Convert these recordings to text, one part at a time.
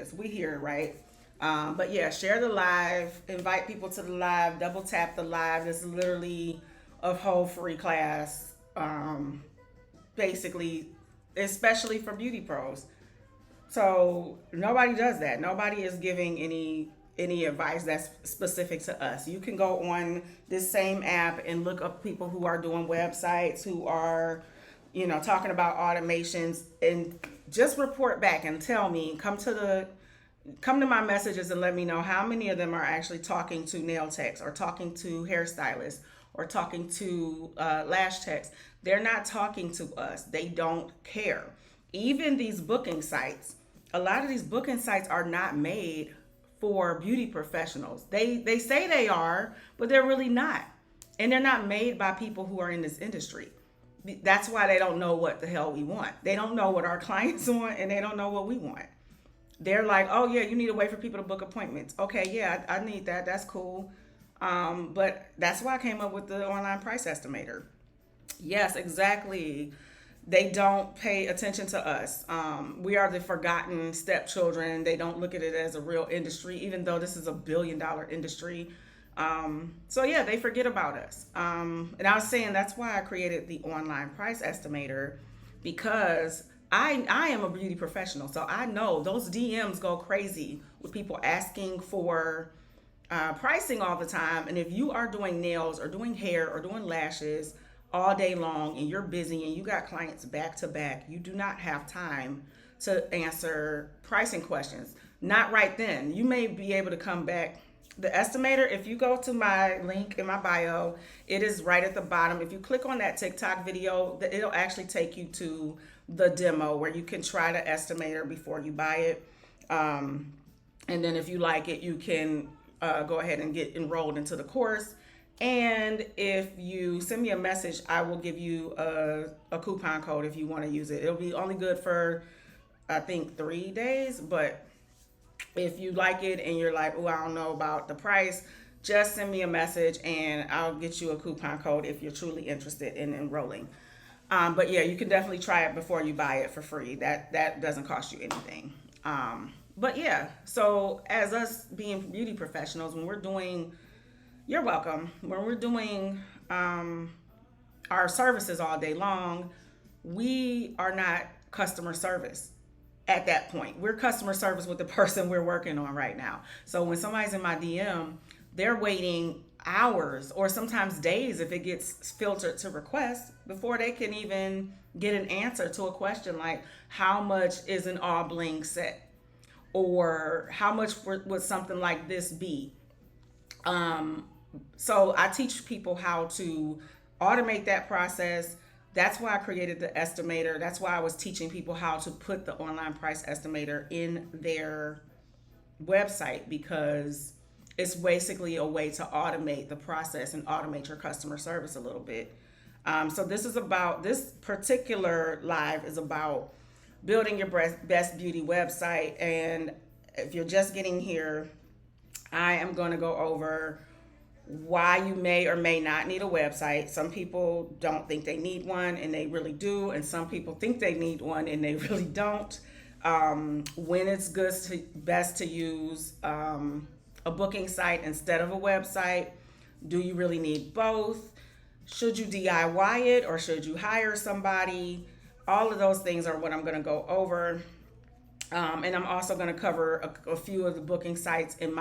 is. We here, right? But yeah, share the live, invite people to the live, double tap the live. This is literally a whole free class, basically, especially for beauty pros. So nobody does that. Nobody is giving any advice that's specific to us. You can go on this same app and look up people who are doing websites, who are, talking about automations, and just report back and tell me, come to my messages and let me know how many of them are actually talking to nail techs or talking to hairstylists or talking to lash techs. They're not talking to us. They don't care. Even these booking sites, a lot of these booking sites are not made for beauty professionals. They say they are, but they're really not. And they're not made by people who are in this industry. That's why they don't know what the hell we want. They don't know what our clients want, and they don't know what we want. They're like, oh yeah, you need a way for people to book appointments. Okay, yeah, I need that. That's cool. But that's why I came up with the online price estimator. Yes, exactly. They don't pay attention to us. We are the forgotten stepchildren. They don't look at it as a real industry, even though this is a $1 billion industry. So yeah, they forget about us. And I was saying that's why I created the online price estimator, because I am a beauty professional, so I know those DMs go crazy with people asking for pricing all the time. And if you are doing nails or doing hair or doing lashes all day long and you're busy and you got clients back to back, you do not have time to answer pricing questions. Not right then. You may be able to come back. The estimator, if you go to my link in my bio, it is right at the bottom. If you click on that TikTok video, it'll actually take you to the demo where you can try the estimator before you buy it. And then if you like it, you can go ahead and get enrolled into the course. And if you send me a message, I will give you a coupon code if you want to use it. It'll be only good for, I think, 3 days. But if you like it and you're like, oh, I don't know about the price, just send me a message and I'll get you a coupon code if you're truly interested in enrolling. But yeah, you can definitely try it before you buy it for free. That doesn't cost you anything. But yeah, so as us being beauty professionals, when we're doing, you're welcome, when we're doing our services all day long, we are not customer service at that point. We're customer service with the person we're working on right now. So when somebody's in my DM, they're waiting hours or sometimes days if it gets filtered to requests before they can even get an answer to a question like, how much is an all bling set? Or how much would something like this be? So I teach people how to automate that process. That's why I created the estimator. That's why I was teaching people how to put the online price estimator in their website, because it's basically a way to automate the process and automate your customer service a little bit. So this particular live is about building your best beauty website. And if you're just getting here, I am going to go over why you may or may not need a website. Some people don't think they need one and they really do, and some people think they need one and they really don't. When it's best to use a booking site instead of a website. Do you really need both? Should you DIY it or should you hire somebody? All of those things are what I'm going to go over. And I'm also going to cover a few of the booking sites in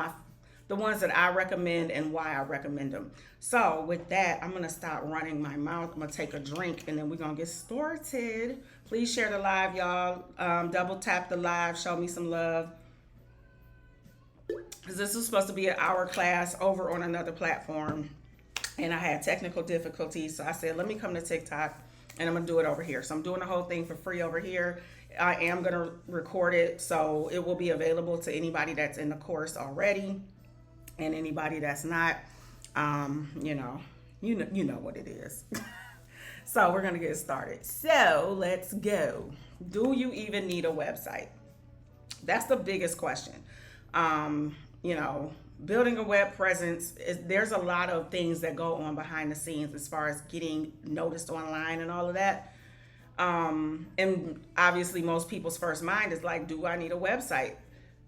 the ones that I recommend and why I recommend them. So with that, I'm going to stop running my mouth. I'm going to take a drink and then we're going to get started. Please share the live, y'all. Double tap the live. Show me some love. Because this was supposed to be an hour class over on another platform. And I had technical difficulties. So I said, let me come to TikTok and I'm going to do it over here. So I'm doing the whole thing for free over here. I am going to record it. So it will be available to anybody that's in the course already. And anybody that's not, you know what it is. So we're going to get started. So let's go. Do you even need a website? That's the biggest question. Building a web presence, there's a lot of things that go on behind the scenes as far as getting noticed online and all of that. And obviously most people's first mind is like, do I need a website?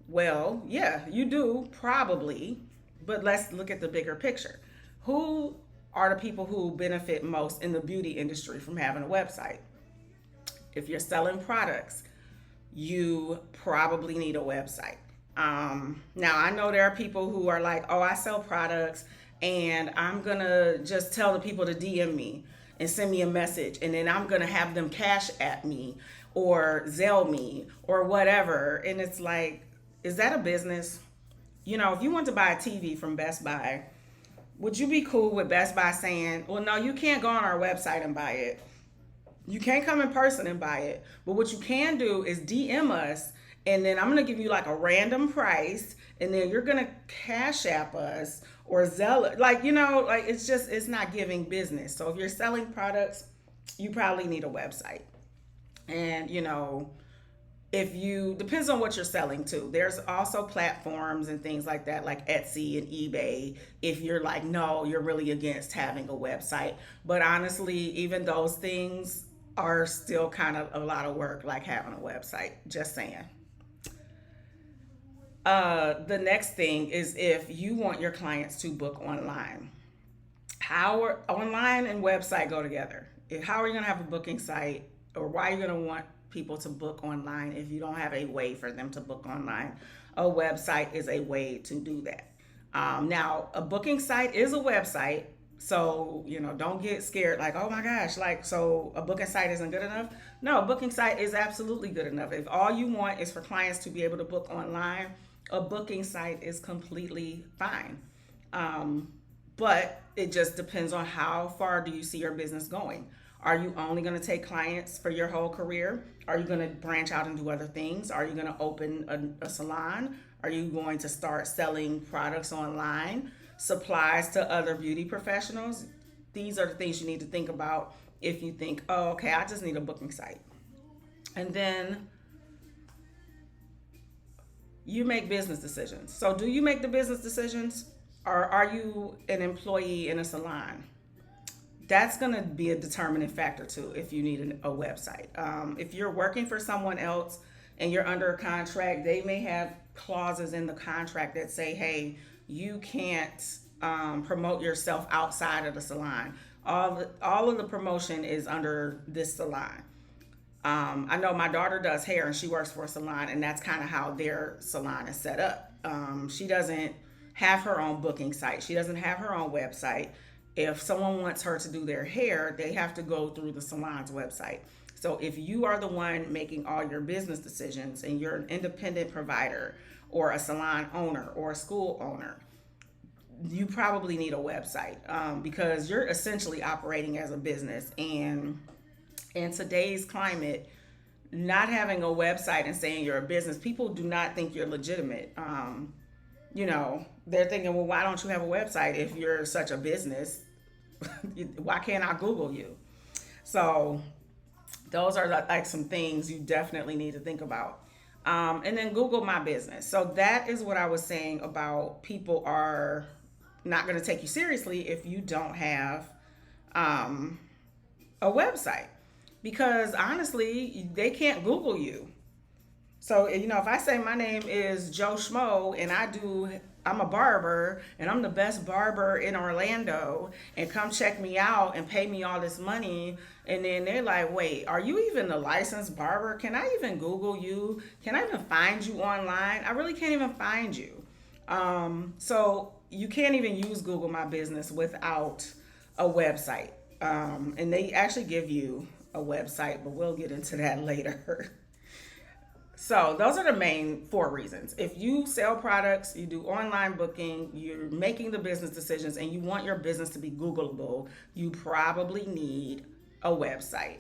Well, yeah, you do probably, but let's look at the bigger picture. Who are the people who benefit most in the beauty industry from having a website? If you're selling products, you probably need a website. Now, I know there are people who are like, oh, I sell products and I'm going to just tell the people to DM me and send me a message. And then I'm going to have them cash at me or Zelle me or whatever. And it's like, is that a business? You know, if you want to buy a TV from Best Buy, would you be cool with Best Buy saying, well, no, you can't go on our website and buy it? You can't come in person and buy it. But what you can do is DM us, and then I'm going to give you like a random price, and then you're going to cash app us or Zelle. Like, you know, like it's not giving business. So if you're selling products, you probably need a website. And, you know, if you depends on what you're selling to, there's also platforms and things like that, like Etsy and eBay, if you're like, no, you're really against having a website. But honestly, even those things are still kind of a lot of work, like having a website. Just saying. The next thing is if you want your clients to book online. How online and website go together? How are you going to have a booking site, or why are you going to want people to book online if you don't have a way for them to book online? A website is a way to do that. Now, a booking site is a website. So, you know, don't get scared like, oh my gosh, like, so a booking site isn't good enough. No, a booking site is absolutely good enough. If all you want is for clients to be able to book online, a booking site is completely fine. But it just depends on how far do you see your business going. Are you only going to take clients for your whole career? Are you going to branch out and do other things? Are you going to open a salon? Are you going to start selling products online, supplies to other beauty professionals? These are the things you need to think about if you think, oh, okay, I just need a booking site. And then you make business decisions. So, do you make the business decisions, or are you an employee in a salon? That's going to be a determining factor too if you need a website. If you're working for someone else and you're under a contract, they may have clauses in the contract that say, hey, you can't promote yourself outside of the salon. All of the promotion is under this salon. I know my daughter does hair and she works for a salon, and that's kind of how their salon is set up. She doesn't have her own booking site. She doesn't have her own website. If someone wants her to do their hair, they have to go through the salon's website. So if you are the one making all your business decisions and you're an independent provider or a salon owner or a school owner, you probably need a website because you're essentially operating as a business. And in today's climate, not having a website and saying you're a business, people do not think you're legitimate. You know, they're thinking, well, why don't you have a website if you're such a business? Why can't I Google you? So those are like some things you definitely need to think about. And then Google My Business. So that is what I was saying about people are not going to take you seriously if you don't have a website. Because honestly, they can't Google you. So, you know, if I say my name is Joe Schmo and I'm a barber and I'm the best barber in Orlando, and come check me out and pay me all this money, and then they're like, wait, are you even a licensed barber? Can I even Google you? Can I even find you online? I really can't even find you. So you can't even use Google My Business without a website. And they actually give you a website, but we'll get into that later. So those are the main 4 reasons. If you sell products, you do online booking, you're making the business decisions, and you want your business to be Googleable, you probably need a website.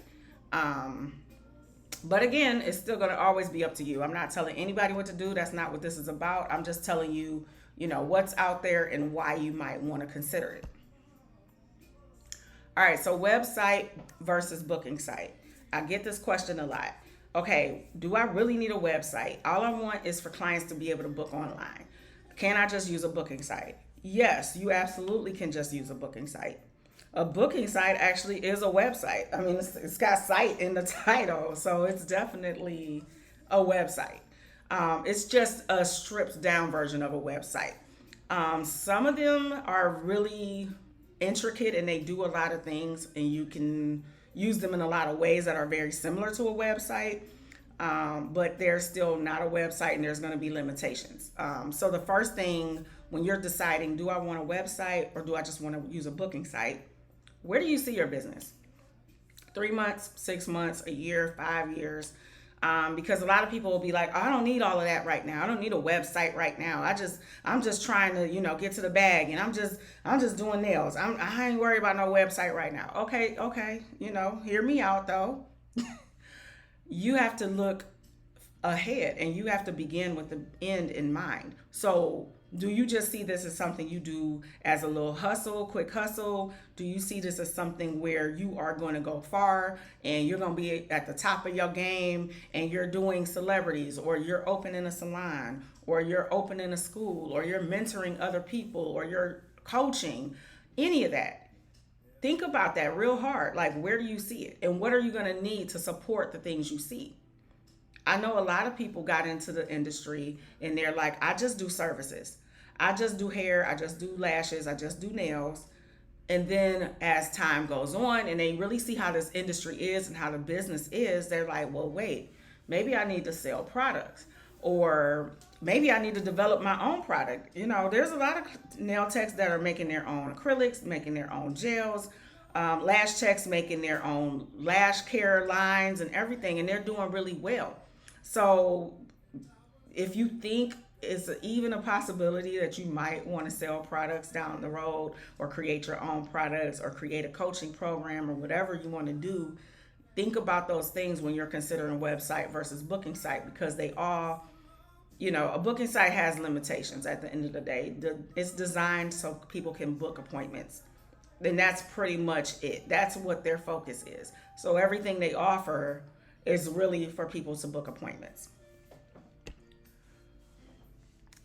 But again, it's still going to always be up to you. I'm not telling anybody what to do. That's not what this is about. I'm just telling you, you know, what's out there and why you might want to consider it. All right, so website versus booking site. I get this question a lot. Okay, do I really need a website? All I want is for clients to be able to book online. Can I just use a booking site? Yes, you absolutely can just use a booking site. A booking site actually is a website. I mean, it's got site in the title, so it's definitely a website. It's just a stripped down version of a website. Some of them are really intricate and they do a lot of things, and you can use them in a lot of ways that are very similar to a website. But they're still not a website, and there's going to be limitations. So the first thing when you're deciding, do I want a website or do I just want to use a booking site? Where do you see your business? 3 months, 6 months, a year, 5 years? Because a lot of people will be like, oh, I don't need all of that right now. I don't need a website right now. I'm just trying to, get to the bag, and I'm just doing nails. I ain't worried about no website right now. Okay. Hear me out though. You have to look ahead, and you have to begin with the end in mind. So do you just see this as something you do as a little hustle, quick hustle? Do you see this as something where you are going to go far and you're going to be at the top of your game, and you're doing celebrities, or you're opening a salon, or you're opening a school, or you're mentoring other people, or you're coaching, any of that? Think about that real hard. Like, where do you see it? And what are you going to need to support the things you see? I know a lot of people got into the industry and they're like, I just do services. I just do hair. I just do lashes. I just do nails. And then as time goes on and they really see how this industry is and how the business is, they're like, well, wait, maybe I need to sell products, or maybe I need to develop my own product. There's a lot of nail techs that are making their own acrylics, making their own gels, lash techs making their own lash care lines and everything, and they're doing really well. So if you think it's even a possibility that you might want to sell products down the road, or create your own products, or create a coaching program, or whatever you want to do, think about those things when you're considering website versus booking site, because they all, a booking site has limitations at the end of the day. It's designed so people can book appointments. Then that's pretty much it. That's what their focus is. So everything they offer is really for people to book appointments.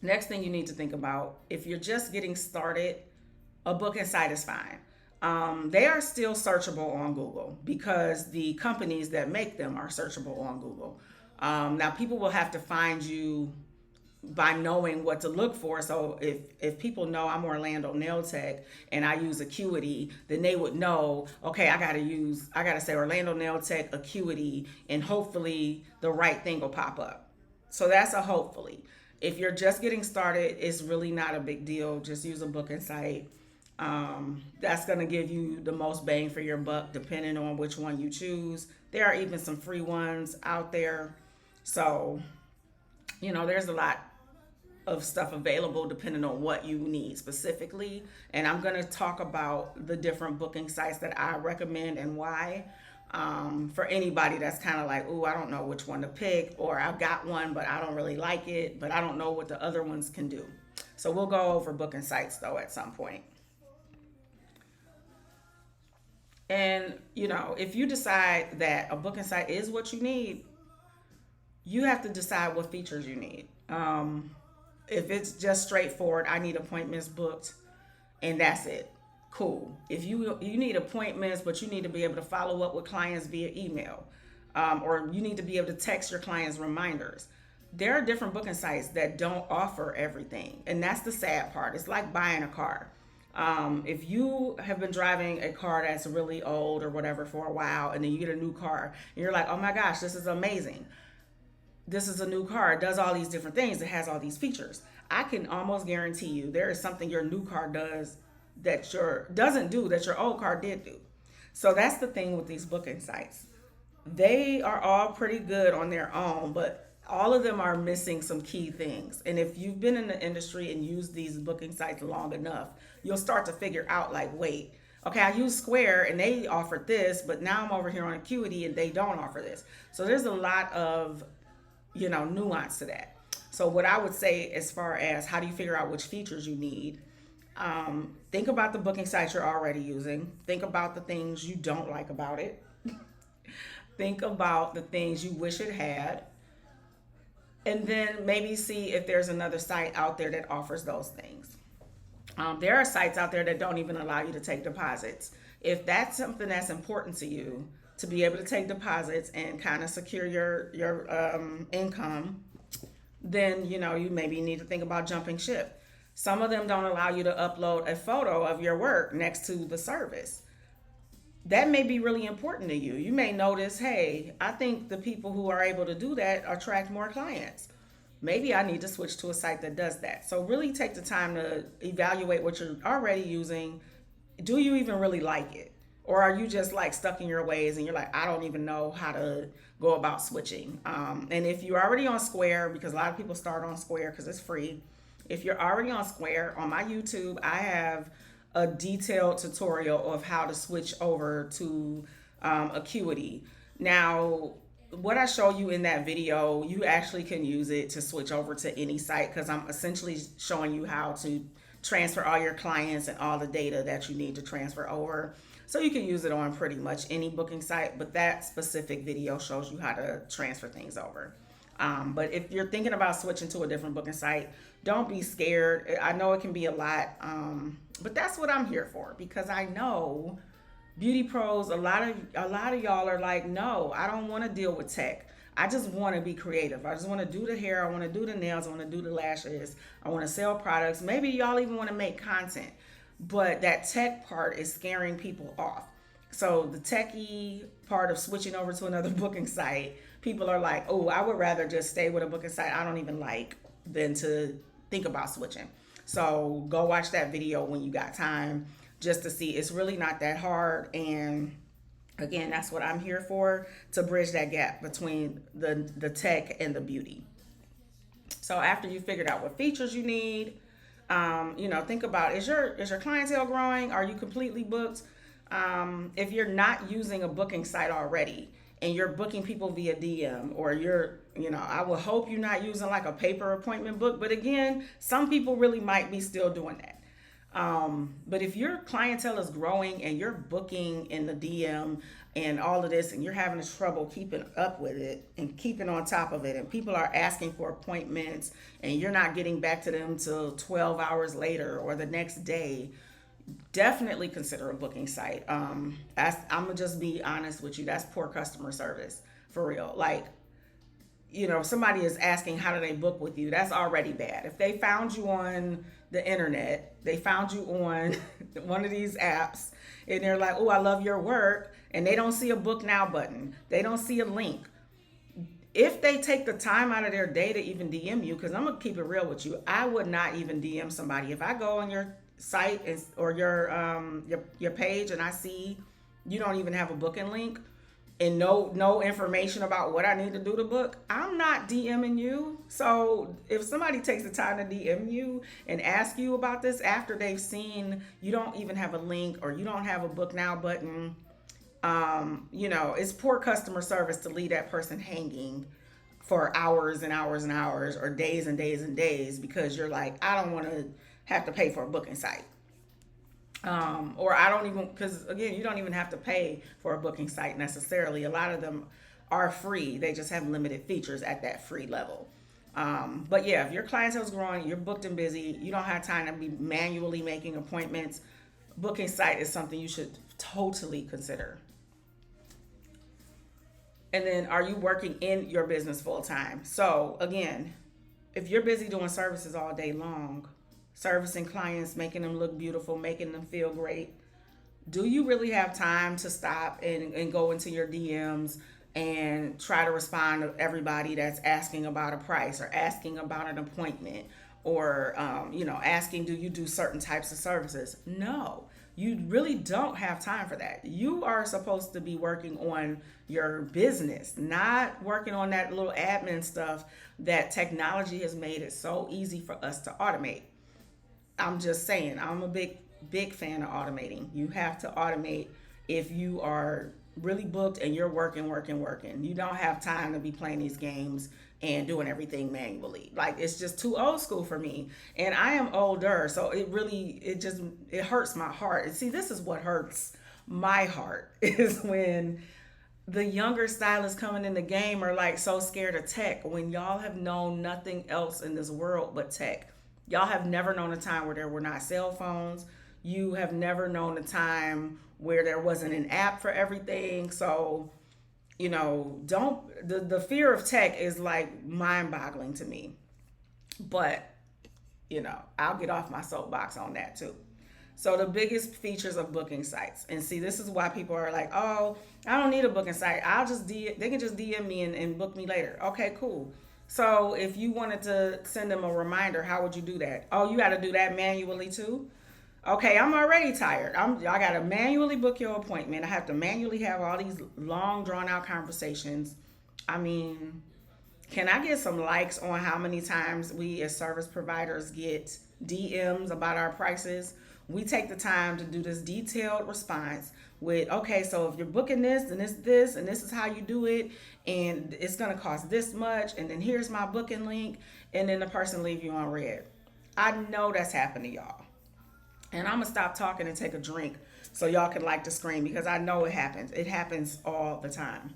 Next thing you need to think about, if you're just getting started, a booking site is fine. They are still searchable on Google because the companies that make them are searchable on Google. Now, people will have to find you by knowing what to look for. So if people know I'm Orlando Nail Tech and I use Acuity, then they would know, okay, I gotta say Orlando Nail Tech Acuity, and hopefully the right thing will pop up. So that's a hopefully. If you're just getting started, it's really not a big deal. Just use a booking site. That's going to give you the most bang for your buck, depending on which one you choose. There are even some free ones out there. So, there's a lot of stuff available depending on what you need specifically. And I'm going to talk about the different booking sites that I recommend and why. For anybody that's kind of like, oh, I don't know which one to pick, or I've got one, but I don't really like it, but I don't know what the other ones can do. So we'll go over booking sites though at some point. And, if you decide that a booking site is what you need, you have to decide what features you need. If it's just straightforward, I need appointments booked and that's it, cool. If you need appointments, but you need to be able to follow up with clients via email, or you need to be able to text your clients reminders. There are different booking sites that don't offer everything. And that's the sad part. It's like buying a car. If you have been driving a car that's really old or whatever for a while, and then you get a new car and you're like, oh my gosh, this is amazing. This is a new car. It does all these different things. It has all these features. I can almost guarantee you there is something your new car does that doesn't do that your old car did do. So that's the thing with these booking sites. They are all pretty good on their own, but all of them are missing some key things. And if you've been in the industry and used these booking sites long enough, you'll start to figure out like, wait, okay, I use Square and they offered this, but now I'm over here on Acuity and they don't offer this. So there's a lot of, nuance to that. So what I would say as far as how do you figure out which features you need, think about the booking sites you're already using. Think about the things you don't like about it. Think about the things you wish it had. And then maybe see if there's another site out there that offers those things. There are sites out there that don't even allow you to take deposits. If that's something that's important to you, to be able to take deposits and kind of secure your income, then you maybe need to think about jumping ship. Some of them don't allow you to upload a photo of your work next to the service. That may be really important to you. You may notice, hey, I think the people who are able to do that attract more clients. Maybe I need to switch to a site that does that. So really take the time to evaluate what you're already using. Do you even really like it? Or are you just like stuck in your ways and you're like, I don't even know how to go about switching? And if you're already on Square, because a lot of people start on Square because it's free. If you're already on Square, on my YouTube, I have a detailed tutorial of how to switch over to Acuity. Now, what I show you in that video, you actually can use it to switch over to any site because I'm essentially showing you how to transfer all your clients and all the data that you need to transfer over. So you can use it on pretty much any booking site, but that specific video shows you how to transfer things over. But if you're thinking about switching to a different booking site, don't be scared. I know it can be a lot, but that's what I'm here for because I know beauty pros. A lot of y'all are like, no, I don't want to deal with tech. I just want to be creative. I just want to do the hair. I want to do the nails. I want to do the lashes. I want to sell products. Maybe y'all even want to make content, but that tech part is scaring people off. So the techie part of switching over to another booking site, people are like, oh, I would rather just stay with a booking site I don't even like than to think about switching. So go watch that video when you got time just to see it's really not that hard. And again, that's what I'm here for, to bridge that gap between the tech and the beauty. So after you figured out what features you need, think about, is your clientele growing? Are you completely booked? If you're not using a booking site already and you're booking people via DM, or I would hope you're not using like a paper appointment book. But again, some people really might be still doing that. But if your clientele is growing and you're booking in the DM and all of this, and you're having trouble keeping up with it and keeping on top of it, and people are asking for appointments and you're not getting back to them till 12 hours later or the next day, definitely consider a booking site. I'm gonna just be honest with you. That's poor customer service for real. Like, if somebody is asking how do they book with you, that's already bad. If they found you on the internet, they found you on one of these apps, and they're like, oh, I love your work, and they don't see a book now button, they don't see a link. If they take the time out of their day to even DM you, because I'm gonna keep it real with you, I would not even DM somebody. If I go on your site or your page and I see you don't even have a booking link and no information about what I need to do to book, I'm not DMing you. So if somebody takes the time to DM you and ask you about this after they've seen you don't even have a link or you don't have a book now button, it's poor customer service to leave that person hanging for hours and hours and hours, or days and days and days, because you're like, I don't want to have to pay for a booking site. Or I don't even, because again, you don't even have to pay for a booking site necessarily. A lot of them are free. They just have limited features at that free level. But yeah, if your clientele is growing, you're booked and busy, you don't have time to be manually making appointments, booking site is something you should totally consider. And then, are you working in your business full time? So again, if you're busy doing services all day long, servicing clients, making them look beautiful, making them feel great, do you really have time to stop and go into your DMs and try to respond to everybody that's asking about a price or asking about an appointment, or asking, do you do certain types of services? No, you really don't have time for that. You are supposed to be working on your business, not working on that little admin stuff that technology has made it so easy for us to automate. I'm just saying, I'm a big fan of automating. You have to automate if you are really booked and you're working. You don't have time to be playing these games and doing everything manually. Like, it's just too old school for me. And I am older, so it hurts my heart. And see, this is what hurts my heart is when the younger stylists coming in the game are like so scared of tech, when y'all have known nothing else in this world but tech. Y'all have never known a time where there were not cell phones. You have never known a time where there wasn't an app for everything. So, the fear of tech is like mind boggling to me. But, I'll get off my soapbox on that too. So the biggest features of booking sites, and see, this is why people are like, "Oh, I don't need a booking site. They can just DM me and book me later." Okay, cool. So if you wanted to send them a reminder, how would you do that? Oh, you got to do that manually too. Okay, I'm already tired. I got to manually book your appointment. I have to manually have all these long drawn out conversations. I mean, can I get some likes on how many times we as service providers get DMs about our prices? We take the time to do this detailed response with, okay, so if you're booking this and this and this is how you do it, and it's gonna cost this much, and then here's my booking link, and then the person leave you on red. I know that's happened to y'all. And I'm gonna stop talking and take a drink so y'all can like the screen because I know it happens. It happens all the time.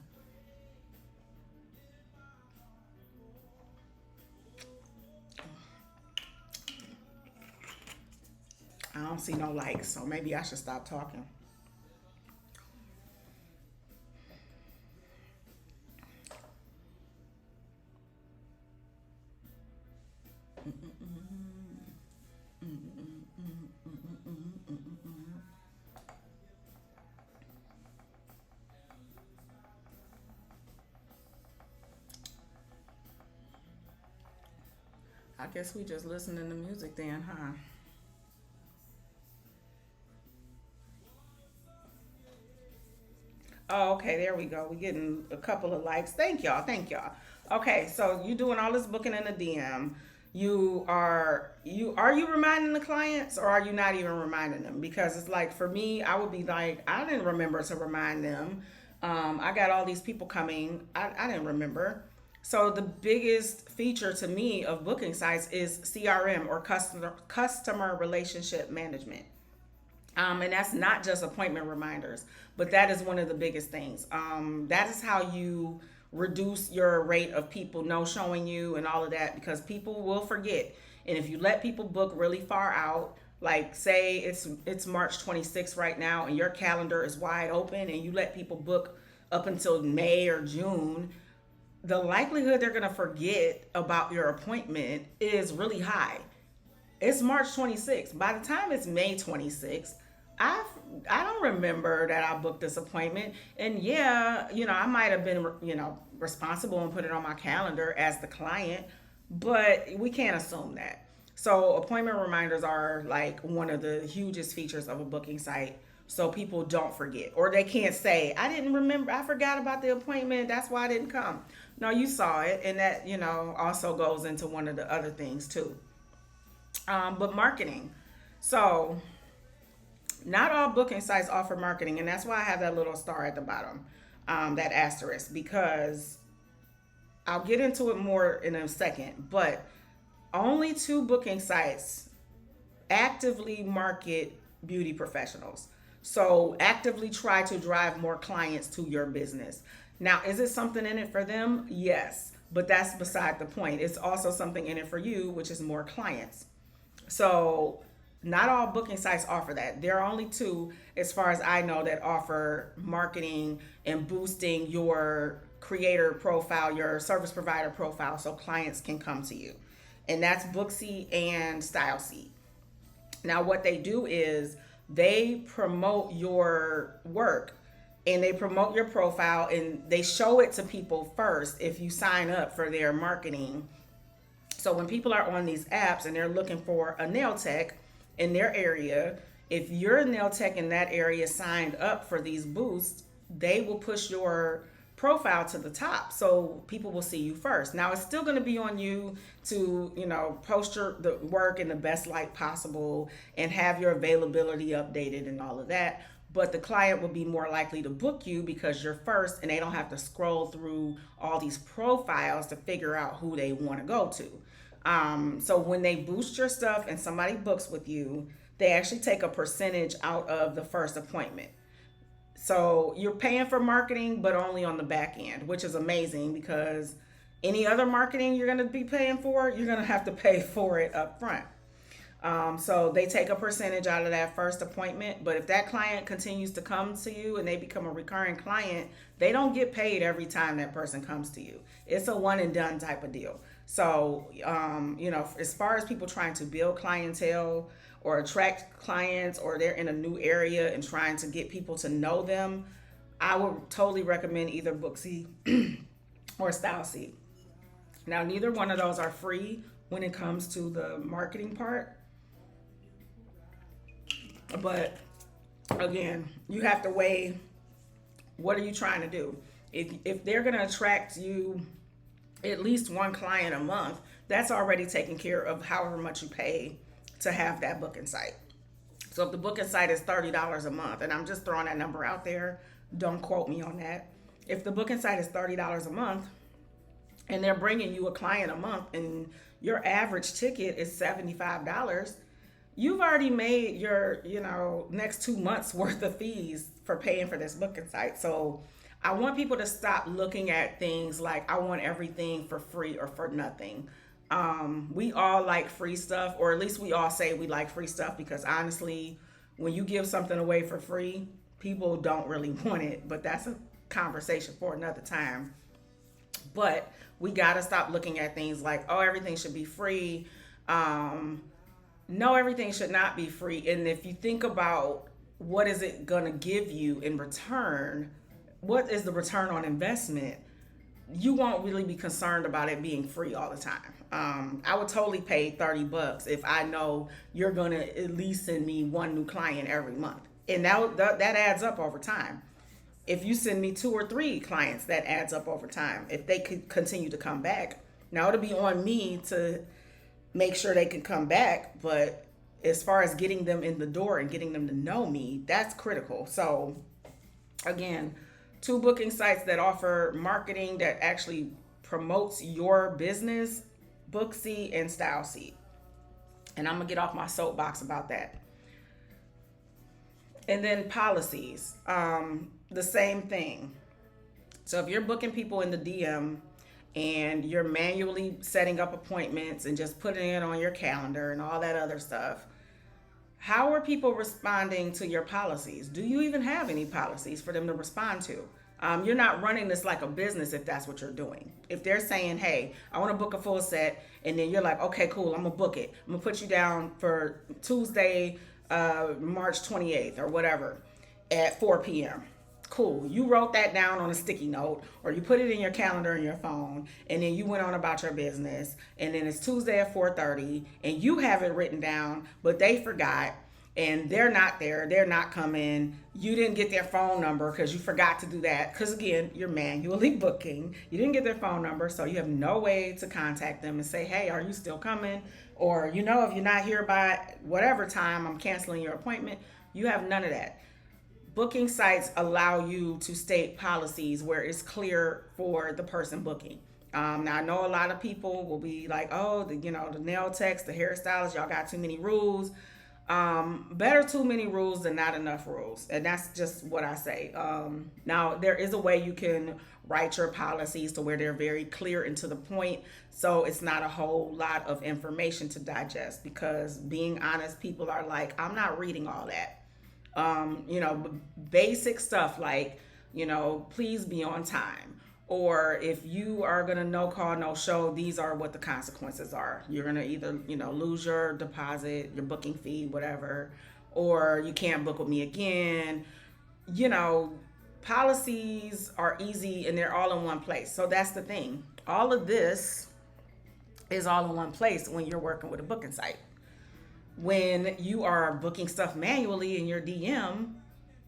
I don't see no likes, so maybe I should stop talking. I guess we just listening to music then, huh? Oh, okay, there we go. We're getting a couple of likes. Thank y'all. Thank y'all. Okay, so you doing all this booking in the DM. You reminding the clients or are you not even reminding them? Because it's like for me, I would be like, I didn't remember to remind them. I got all these people coming. I didn't remember. So the biggest feature to me of booking sites is CRM or customer relationship management. And that's not just appointment reminders, but that is one of the biggest things. That is how you reduce your rate of people no showing you and all of that because people will forget. And if you let people book really far out, like say it's March 26th right now and your calendar is wide open and you let people book up until May or June, the likelihood they're going to forget about your appointment is really high. It's March 26th. By the time it's May 26th, I I don't remember that I booked this appointment. And yeah, I might have been, responsible and put it on my calendar as the client, but we can't assume that. So appointment reminders are like one of the hugest features of a booking site. So people don't forget, or they can't say, I didn't remember, I forgot about the appointment. That's why I didn't come. No, you saw it. And that, also goes into one of the other things too. But marketing. So not all booking sites offer marketing, and that's why I have that little star at the bottom, that asterisk, because I'll get into it more in a second. But only two booking sites actively market beauty professionals. So actively try to drive more clients to your business. Now, is it something in it for them? Yes, but that's beside the point. It's also something in it for you, which is more clients. So not all booking sites offer that. There are only two, as far as I know, that offer marketing and boosting your creator profile, your service provider profile, so clients can come to you. And that's Booksy and StyleSeat. Now, what they do is they promote your work and they promote your profile and they show it to people first if you sign up for their marketing. So when people are on these apps and they're looking for a nail tech in their area, if you're a nail tech in that area signed up for these boosts, they will push your profile to the top so people will see you first. Now it's still going to be on you to, post the work in the best light possible and have your availability updated and all of that. But the client will be more likely to book you because you're first and they don't have to scroll through all these profiles to figure out who they want to go to. So when they boost your stuff and somebody books with you, they actually take a percentage out of the first appointment. So you're paying for marketing, but only on the back end, which is amazing because any other marketing you're going to be paying for, you're going to have to pay for it up front. So they take a percentage out of that first appointment. But if that client continues to come to you and they become a recurring client, they don't get paid every time that person comes to you. It's a one and done type of deal. So, as far as people trying to build clientele or attract clients, or they're in a new area and trying to get people to know them, I would totally recommend either Booksy or StyleSeat. Now, neither one of those are free when it comes to the marketing part, but again, you have to weigh what are you trying to do. If they're going to attract you at least one client a month, that's already taken care of however much you pay to have that booking site. So if the booking site is $30 a month, and I'm just throwing that number out there, don't quote me on that. If the booking site is $30 a month and they're bringing you a client a month and your average ticket is $75, you've already made your, next 2 months worth of fees for paying for this booking site. So I want people to stop looking at things like I want everything for free or for nothing. We all like free stuff, or at least we all say we like free stuff, because honestly, when you give something away for free, people don't really want it, but that's a conversation for another time. But we got to stop looking at things like, oh, everything should be free. No, everything should not be free. And if you think about what is it going to give you in return, what is the return on investment, you won't really be concerned about it being free all the time. I would totally pay $30 if I know you're going to at least send me one new client every month. And that adds up over time. If you send me 2 or 3 clients, that adds up over time. If they could continue to come back, now it'll be on me to make sure they can come back. But as far as getting them in the door and getting them to know me, that's critical. So again, 2 booking sites that offer marketing that actually promotes your business: Booksy and StyleSeat. And I'm gonna get off my soapbox about that. And then policies, the same thing. So if you're booking people in the DM and you're manually setting up appointments and just putting it on your calendar and all that other stuff, how are people responding to your policies? Do you even have any policies for them to respond to? You're not running this like a business if that's what you're doing. If they're saying, hey, I want to book a full set, and then you're like, okay, cool, I'm going to book it. I'm going to put you down for Tuesday, March 28th or whatever at 4 p.m. Cool. You wrote that down on a sticky note, or you put it in your calendar in your phone, and then you went on about your business, and then it's Tuesday at 4:30, and you have it written down, but they forgot, and they're not there, they're not coming. You didn't get their phone number because you forgot to do that, because again, you're manually booking. You didn't get their phone number, so you have no way to contact them and say, hey, are you still coming? Or, if you're not here by whatever time, I'm canceling your appointment. You have none of that. Booking sites allow you to state policies where it's clear for the person booking. Now, I know a lot of people will be like, oh, the nail techs, the hairstylists, y'all got too many rules. Better too many rules than not enough rules. And that's just what I say. Now, there is a way you can write your policies to where they're very clear and to the point, so it's not a whole lot of information to digest, because being honest, people are like, I'm not reading all that. Basic stuff like, please be on time. Or if you are going to no call, no show, these are what the consequences are. You're going to either, lose your deposit, your booking fee, whatever, or you can't book with me again. Policies are easy and they're all in one place. So that's the thing. All of this is all in one place when you're working with a booking site. When you are booking stuff manually in your DM,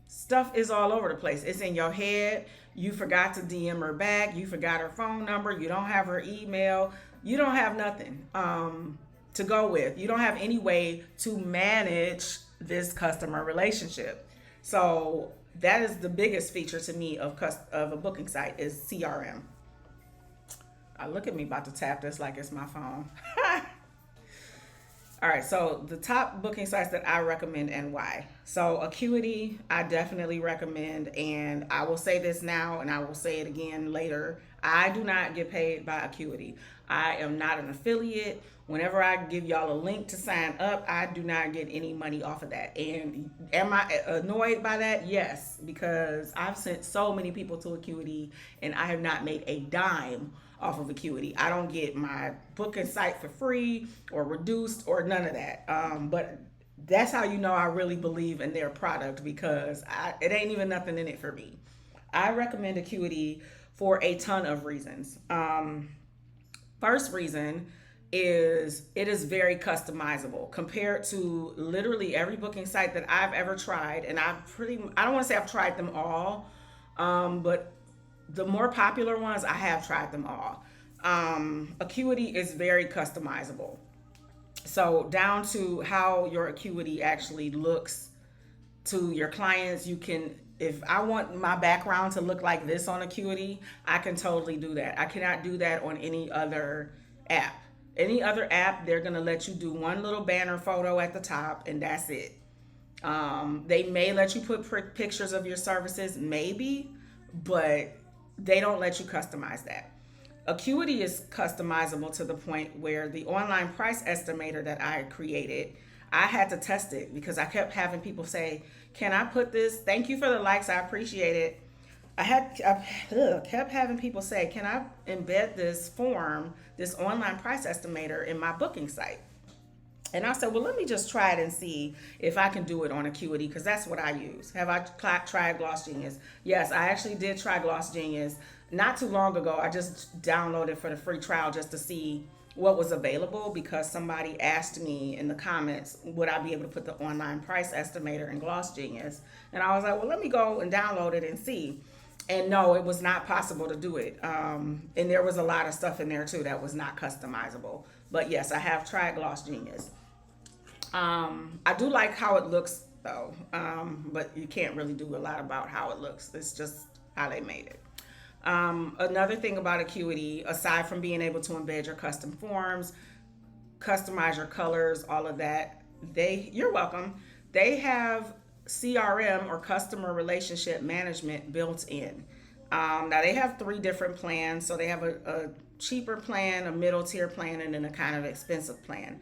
stuff is all over the place. It's in your head. You forgot to DM her back. You forgot her phone number. You don't have her email. You don't have nothing to go with. You don't have any way to manage this customer relationship. So that is the biggest feature to me of a booking site is CRM. Look at me about to tap this like it's my phone. All right, so the top booking sites that I recommend and why. So Acuity, I definitely recommend, and I will say this now and I will say it again later. I do not get paid by Acuity. I am not an affiliate. Whenever I give y'all a link to sign up, I do not get any money off of that. And am I annoyed by that? Yes, because I've sent so many people to Acuity and I have not made a dime off of Acuity. I don't get my booking site for free or reduced or none of that. But that's how you know I really believe in their product, because it ain't even nothing in it for me. I recommend Acuity for a ton of reasons. First reason is it is very customizable compared to literally every booking site that I've ever tried. And I don't want to say I've tried them all, but the more popular ones, I have tried them all. Acuity is very customizable. So down to how your Acuity actually looks to your clients, you can, if I want my background to look like this on Acuity, I can totally do that. I cannot do that on any other app. Any other app, they're gonna let you do one little banner photo at the top, and that's it. They may let you put pictures of your services, maybe, but they don't let you customize that. Acuity is customizable to the point where the online price estimator that I created, I had to test it because I kept having people say, "Can I put this? Thank you for the likes. I appreciate it." I kept having people say, "Can I embed this form, this online price estimator, in my booking site?" And I said, "Well, let me just try it and see if I can do it on Acuity, because that's what I use." Have I tried Gloss Genius? Yes, I actually did try Gloss Genius not too long ago. I just downloaded for the free trial just to see what was available, because somebody asked me in the comments, would I be able to put the online price estimator in Gloss Genius? And I was like, well, let me go and download it and see. And no, it was not possible to do it. And there was a lot of stuff in there too that was not customizable. But yes, I have tried Gloss Genius. I do like how it looks though, but you can't really do a lot about how it looks. It's just how they made it. Another thing about Acuity, aside from being able to embed your custom forms, customize your colors, all of that, you're welcome. They have CRM, or customer relationship management, built in. Now they have 3 different plans. So they have a cheaper plan, a middle tier plan, and then a kind of expensive plan.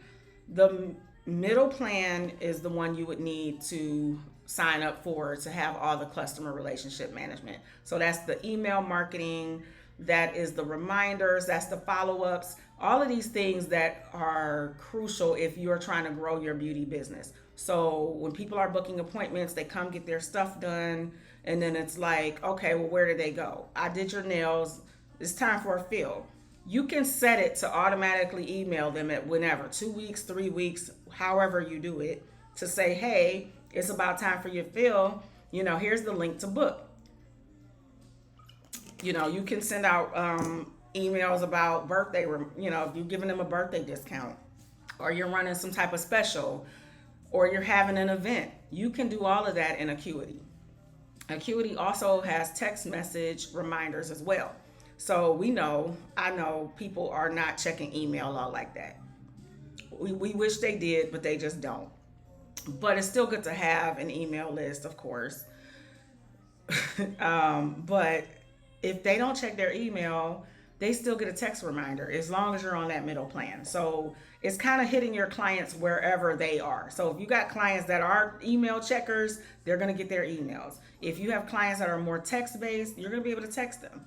The middle plan is the one you would need to sign up for to have all the customer relationship management. So that's the email marketing, that is the reminders, that's the follow-ups, all of these things that are crucial if you're trying to grow your beauty business. So when people are booking appointments, they come get their stuff done, and then it's like, okay, well, where do they go? I did your nails, it's time for a fill. You can set it to automatically email them at whenever, 2 weeks, 3 weeks, however you do it, to say, hey, it's about time for your fill. Here's the link to book. You can send out emails about birthday, if you're giving them a birthday discount, or you're running some type of special, or you're having an event. You can do all of that in Acuity. Acuity also has text message reminders as well. So I know people are not checking email all like that. We wish they did, but they just don't. But it's still good to have an email list, of course. But if they don't check their email, they still get a text reminder as long as you're on that middle plan. So it's kind of hitting your clients wherever they are. So if you got clients that are email checkers, they're going to get their emails. If you have clients that are more text based, you're going to be able to text them.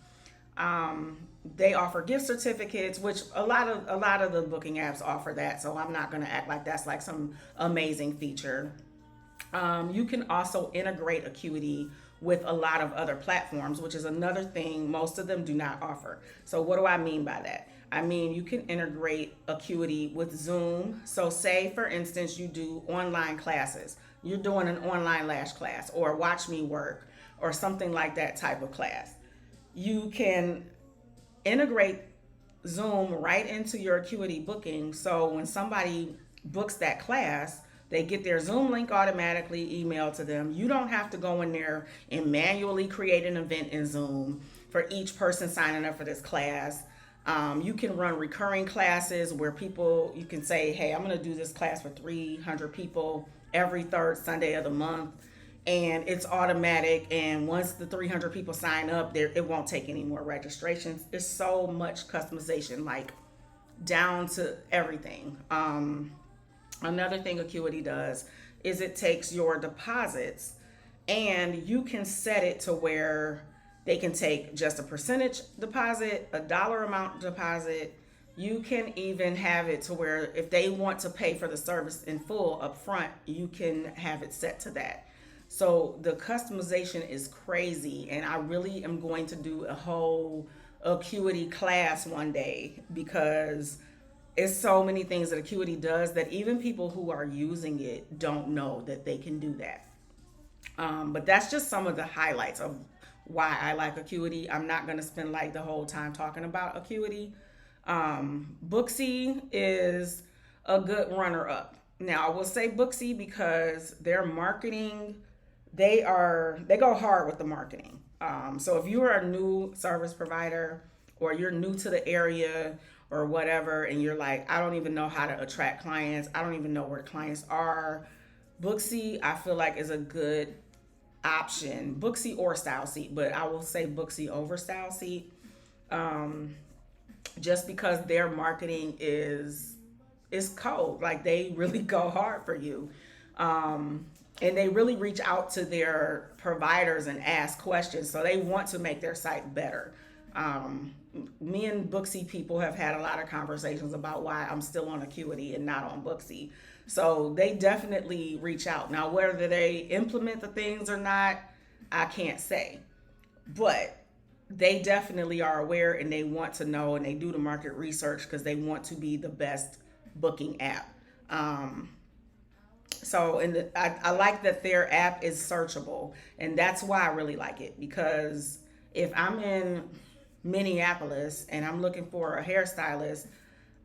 They offer gift certificates, which a lot of the booking apps offer that. So I'm not going to act like that's like some amazing feature. You can also integrate Acuity with a lot of other platforms, which is another thing most of them do not offer. So what do I mean by that? I mean, you can integrate Acuity with Zoom. So say, for instance, you do online classes. You're doing an online lash class or watch me work or something like that type of class. You can integrate Zoom right into your Acuity booking. So when somebody books that class, they get their Zoom link automatically emailed to them. You don't have to go in there and manually create an event in Zoom for each person signing up for this class. You can run recurring classes where you can say, hey, I'm going to do this class for 300 people every third Sunday of the month. And it's automatic. And once the 300 people sign up, it won't take any more registrations. It's so much customization, like down to everything. Another thing Acuity does is it takes your deposits and you can set it to where They can take just a percentage deposit, a dollar amount deposit. You can even have it to where if they want to pay for the service in full up front, you can have it set to that. So the customization is crazy, and I really am going to do a whole Acuity class one day because it's so many things that Acuity does that even people who are using it don't know that they can do that. But that's just some of the highlights of why I like Acuity. I'm not going to spend like the whole time talking about Acuity. Booksy is a good runner up. Now I will say Booksy because their marketing, they go hard with the marketing. So if you are a new service provider or you're new to the area or whatever, and you're like, I don't even know how to attract clients, I don't even know where clients are, Booksy I feel like is a good option. Booksy or Style Seat, but I will say Booksy over Style Seat, just because their marketing is cold. Like they really go hard for you. And they really reach out to their providers and ask questions. So they want to make their site better. Me and Booksy people have had a lot of conversations about why I'm still on Acuity and not on Booksy. So they definitely reach out. Now, whether they implement the things or not, I can't say. But they definitely are aware and they want to know and they do the market research because they want to be the best booking app. I like that their app is searchable, and that's why I really like it, because if I'm in Minneapolis and I'm looking for a hairstylist,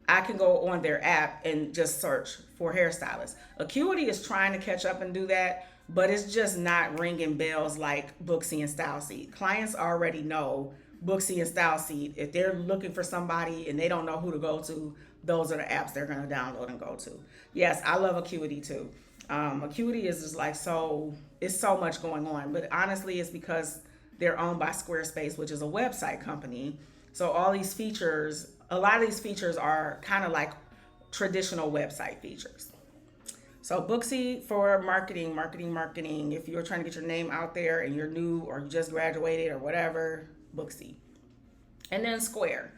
I can go on their app and just search for hairstylists. Acuity is trying to catch up and do that, but it's just not ringing bells like Booksy and Style Seat. Clients already know Booksy and Style Seat. If they're looking for somebody and they don't know who to go to, those are the apps they're going to download and go to. Yes, I love Acuity too. Acuity is just like it's so much going on, but honestly, it's because they're owned by Squarespace, which is a website company. So all these features, a lot of these features are kind of like traditional website features. So Booksy for marketing. If you're trying to get your name out there and you're new or you just graduated or whatever, Booksy. And then Square.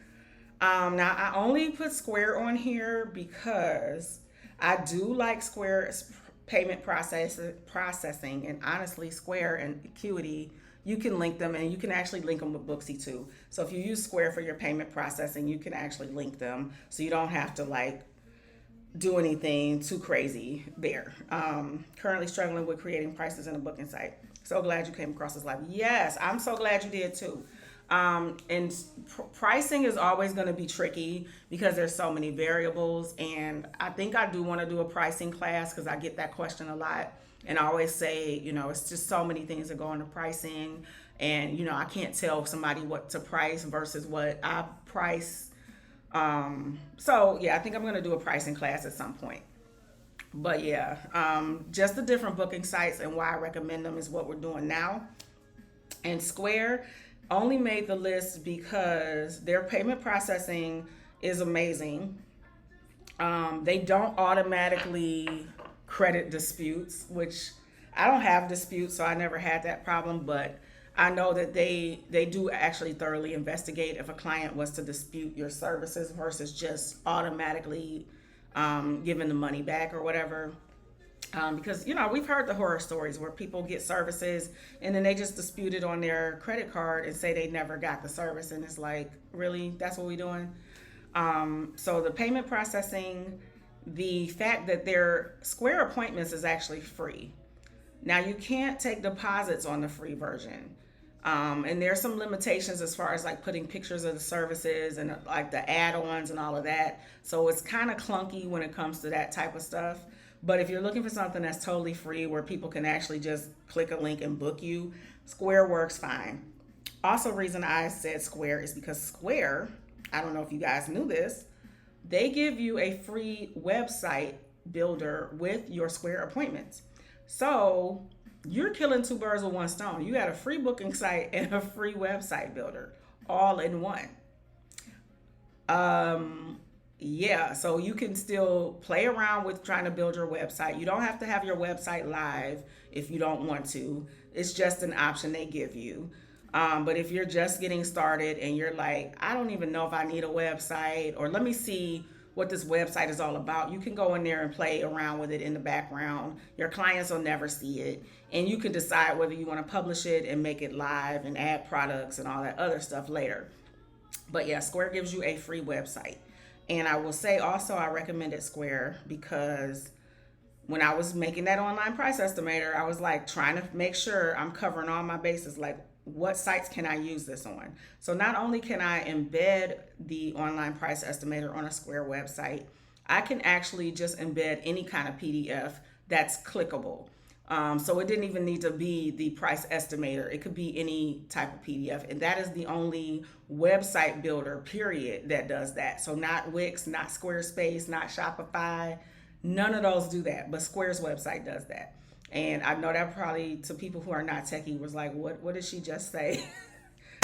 Now I only put Square on here because I do like Square's payment processing, and honestly, Square and Acuity, you can link them, and you can actually link them with Booksy too. So if you use Square for your payment processing, you can actually link them, so you don't have to like do anything too crazy there. Currently struggling with creating prices in a booking site. So glad you came across this live. Yes, I'm so glad you did too. Pricing is always going to be tricky because there's so many variables, and I think I do want to do a pricing class because I get that question a lot, and I always say, it's just so many things that go into pricing, and I can't tell somebody what to price versus what I price. So yeah, I think I'm going to do a pricing class at some point. But yeah, just the different booking sites and why I recommend them is what we're doing now. And Square only made the list because their payment processing is amazing. They don't automatically credit disputes, which I don't have disputes, so I never had that problem, but I know that they do actually thoroughly investigate if a client was to dispute your services versus just automatically giving the money back or whatever. Because we've heard the horror stories where people get services and then they just dispute it on their credit card and say they never got the service, and it's like, really, that's what we're doing? So the payment processing, the fact that their Square appointments is actually free. Now you can't take deposits on the free version, and there's some limitations as far as like putting pictures of the services and like the add-ons and all of that, so it's kind of clunky when it comes to that type of stuff. But if you're looking for something that's totally free where people can actually just click a link and book you, Square works fine. Also, reason I said Square is because Square, I don't know if you guys knew this, they give you a free website builder with your Square appointments. So you're killing two birds with one stone. You got a free booking site and a free website builder all in one. Yeah, so you can still play around with trying to build your website. You don't have to have your website live if you don't want to. It's just an option they give you. But if you're just getting started and you're like, I don't even know if I need a website, or let me see what this website is all about, you can go in there and play around with it in the background. Your clients will never see it. And you can decide whether you want to publish it and make it live and add products and all that other stuff later. But yeah, Square gives you a free website. And I will say also, I recommended Square because when I was making that online price estimator, I was like trying to make sure I'm covering all my bases. Like, what sites can I use this on? So not only can I embed the online price estimator on a Square website, I can actually just embed any kind of PDF that's clickable. So it didn't even need to be the price estimator. It could be any type of PDF. And that is the only website builder, period, that does that. So not Wix, not Squarespace, not Shopify. None of those do that, but Square's website does that. And I know that probably to people who are not techie was like, what did she just say?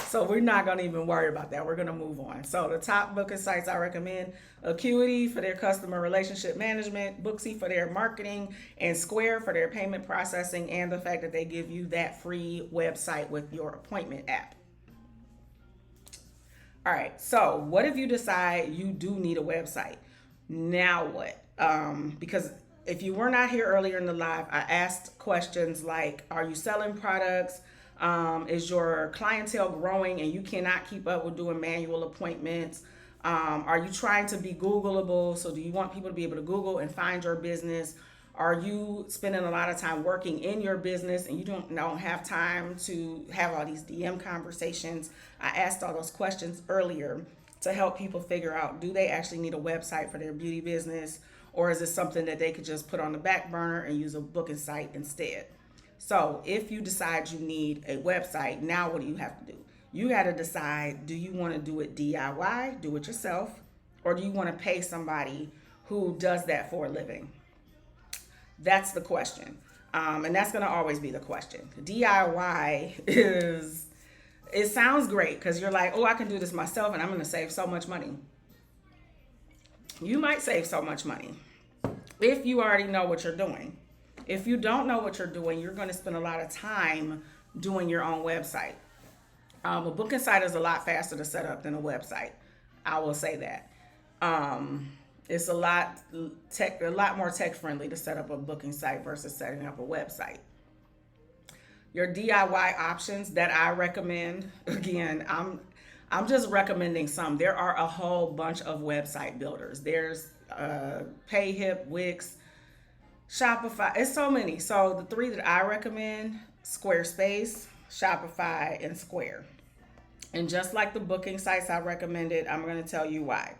So we're not going to even worry about that. We're going to move on. So the top booking sites I recommend: Acuity for their customer relationship management, Booksy for their marketing, and Square for their payment processing, and the fact that they give you that free website with your appointment app. All right, so what if you decide you do need a website? Now what? Because if you were not here earlier in the live, I asked questions like, are you selling products? Is your clientele growing and you cannot keep up with doing manual appointments? Are you trying to be Googleable? So do you want people to be able to Google and find your business? Are you spending a lot of time working in your business and you don't have time to have all these DM conversations? I asked all those questions earlier to help people figure out, do they actually need a website for their beauty business? Or is it something that they could just put on the back burner and use a booking site instead? So if you decide you need a website, now what do you have to do? You got to decide, do you want to do it DIY, do it yourself, or do you want to pay somebody who does that for a living? That's the question. And that's going to always be the question. DIY it sounds great because you're like, oh, I can do this myself and I'm going to save so much money. You might save so much money if you already know what you're doing. If you don't know what you're doing, you're going to spend a lot of time doing your own website. A booking site is a lot faster to set up than a website. I will say that. It's a lot more tech friendly to set up a booking site versus setting up a website. Your DIY options that I recommend, again, I'm just recommending some. There are a whole bunch of website builders. There's PayHip, Wix, Shopify. It's so many. So the three that I recommend: Squarespace, Shopify, and Square. And just like the booking sites I recommended, I'm going to tell you why.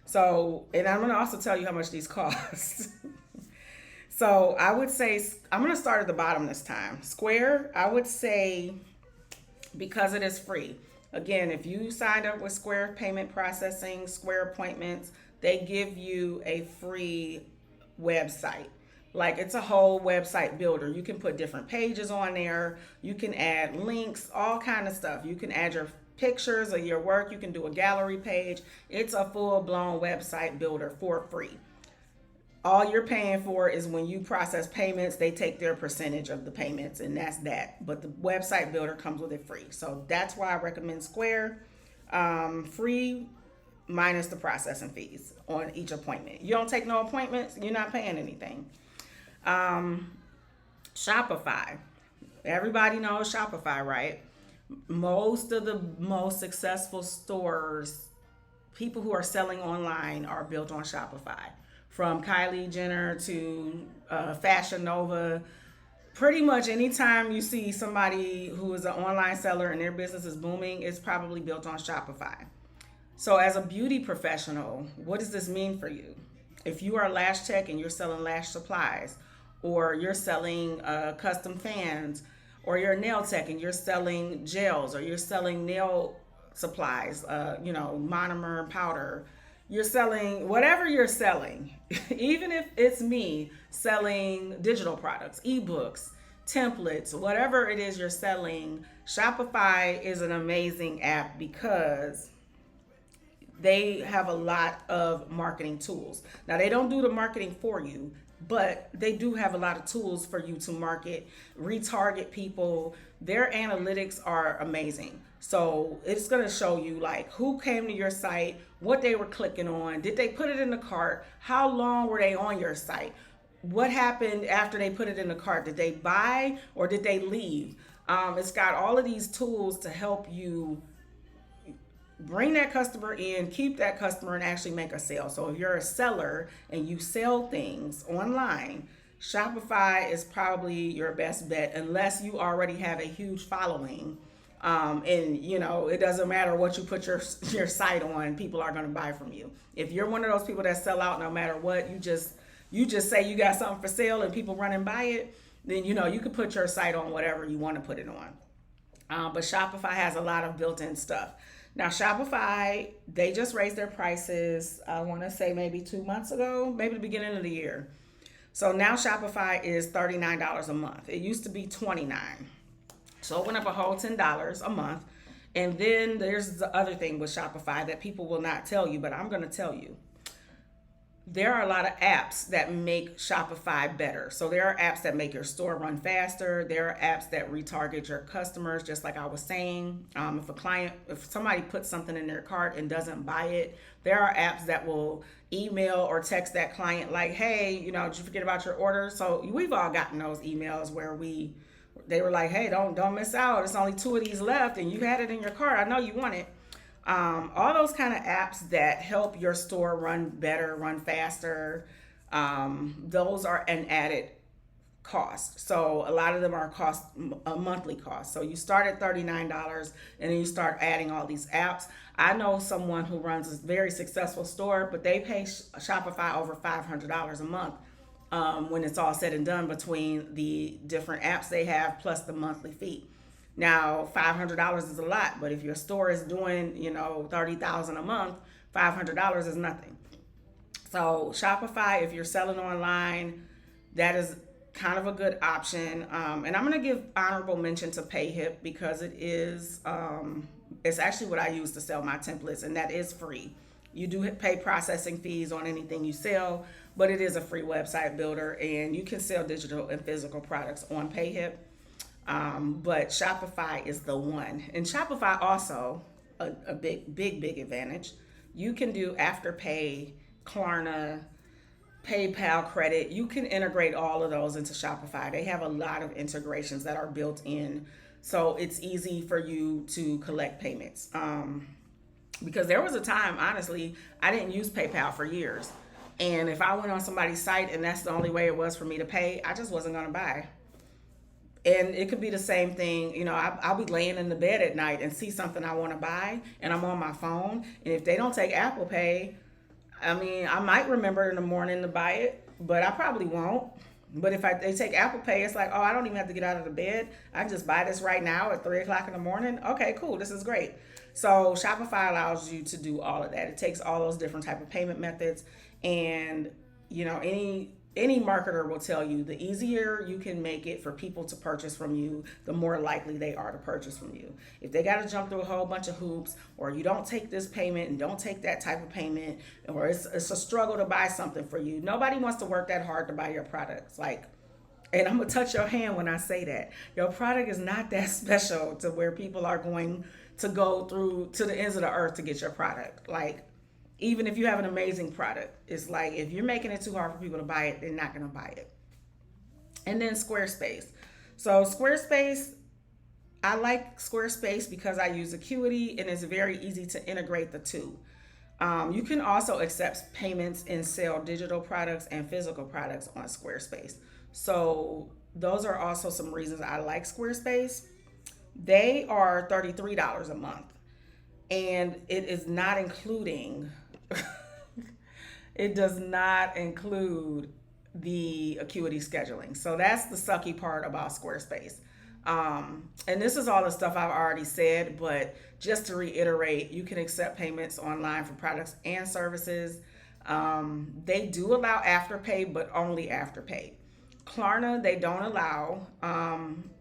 So, and I'm going to also tell you how much these cost. So I would say, I'm going to start at the bottom this time. Square, I would say, because it is free. Again, if you signed up with Square payment processing, Square appointments, they give you a free website. Like, it's a whole website builder. You can put different pages on there. You can add links, all kind of stuff. You can add your pictures of your work. You can do a gallery page. It's a full-blown website builder for free. All you're paying for is when you process payments, they take their percentage of the payments, and that's that. But the website builder comes with it free. So that's why I recommend Square. Free minus the processing fees on each appointment. You don't take no appointments, you're not paying anything. Shopify. Everybody knows Shopify, right? Most of the most successful stores, people who are selling online, are built on Shopify. From Kylie Jenner to Fashion Nova, pretty much anytime you see somebody who is an online seller and their business is booming, it's probably built on Shopify. So as a beauty professional, what does this mean for you? If you are a lash tech and you're selling lash supplies, or you're selling custom fans, or you're a nail tech and you're selling gels, or you're selling nail supplies, monomer powder, you're selling whatever you're selling, even if it's me selling digital products, ebooks, templates, whatever it is you're selling, Shopify is an amazing app because they have a lot of marketing tools. Now, they don't do the marketing for you, but they do have a lot of tools for you to market, retarget people. Their analytics are amazing. So it's going to show you like who came to your site, what they were clicking on, did they put it in the cart, how long were they on your site, what happened after they put it in the cart, did they buy or did they leave. It's got all of these tools to help you bring that customer in, keep that customer, and actually make a sale. So if you're a seller and you sell things online, Shopify is probably your best bet unless you already have a huge following. And you know, it doesn't matter what you put your site on, people are going to buy from you. If you're one of those people that sell out no matter what, you just say you got something for sale and people run and buy it, then you know you could put your site on whatever you want to put it on. But Shopify has a lot of built-in stuff. Now, Shopify, they just raised their prices, I want to say maybe 2 months ago, maybe the beginning of the year. So now Shopify is $39 a month. It used to be $29. So it went up a whole $10 a month. And then there's the other thing with Shopify that people will not tell you, but I'm going to tell you. There are a lot of apps that make Shopify better. So there are apps that make your store run faster. There are apps that retarget your customers, just like I was saying. If somebody puts something in their cart and doesn't buy it, there are apps that will email or text that client like, hey, you know, did you forget about your order? So we've all gotten those emails where they were like, hey, don't miss out. There's only 2 of these left and you had it in your cart. I know you want it. All those kind of apps that help your store run better, run faster, those are an added cost. So a lot of them are a monthly cost. So you start at $39 and then you start adding all these apps. I know someone who runs a very successful store, but they pay Shopify over $500 a month when it's all said and done between the different apps they have plus the monthly fee. Now, $500 is a lot, but if your store is doing, you know, $30,000 a month, $500 is nothing. So Shopify, if you're selling online, that is kind of a good option. And I'm going to give honorable mention to PayHip because it's actually what I use to sell my templates, and that is free. You do pay processing fees on anything you sell, but it is a free website builder, and you can sell digital and physical products on PayHip. But Shopify is the one. And Shopify also, a big advantage. You can do Afterpay, Klarna, PayPal credit. You can integrate all of those into Shopify. They have a lot of integrations that are built in. So it's easy for you to collect payments. Because there was a time, honestly, I didn't use PayPal for years. And if I went on somebody's site and that's the only way it was for me to pay, I just wasn't going to buy. And it could be the same thing, you know, I'll be laying in the bed at night and see something I want to buy and I'm on my phone. And if they don't take Apple Pay, I mean, I might remember in the morning to buy it, but I probably won't. But if they take Apple Pay, it's like, oh, I don't even have to get out of the bed. I can just buy this right now at 3 o'clock in the morning. Okay, cool. This is great. So Shopify allows you to do all of that. It takes all those different type of payment methods. And, you know, any marketer will tell you the easier you can make it for people to purchase from you, the more likely they are to purchase from you. If they got to jump through a whole bunch of hoops, or you don't take this payment and don't take that type of payment, or it's a struggle to buy something for you, nobody wants to work that hard to buy your products. Like, and I'm going to touch your hand when I say that. Your product is not that special to where people are going to go through to the ends of the earth to get your product. Like, even if you have an amazing product, it's like if you're making it too hard for people to buy it, they're not going to buy it. And then Squarespace. So Squarespace, I like Squarespace because I use Acuity and it's very easy to integrate the two. You can also accept payments and sell digital products and physical products on Squarespace. So those are also some reasons I like Squarespace. They are $33 a month, and it is not including it does not include the Acuity scheduling. So that's the sucky part about Squarespace. And this is all the stuff I've already said, but just to reiterate, you can accept payments online for products and services. They do allow Afterpay, but only Afterpay. Klarna, they don't allow,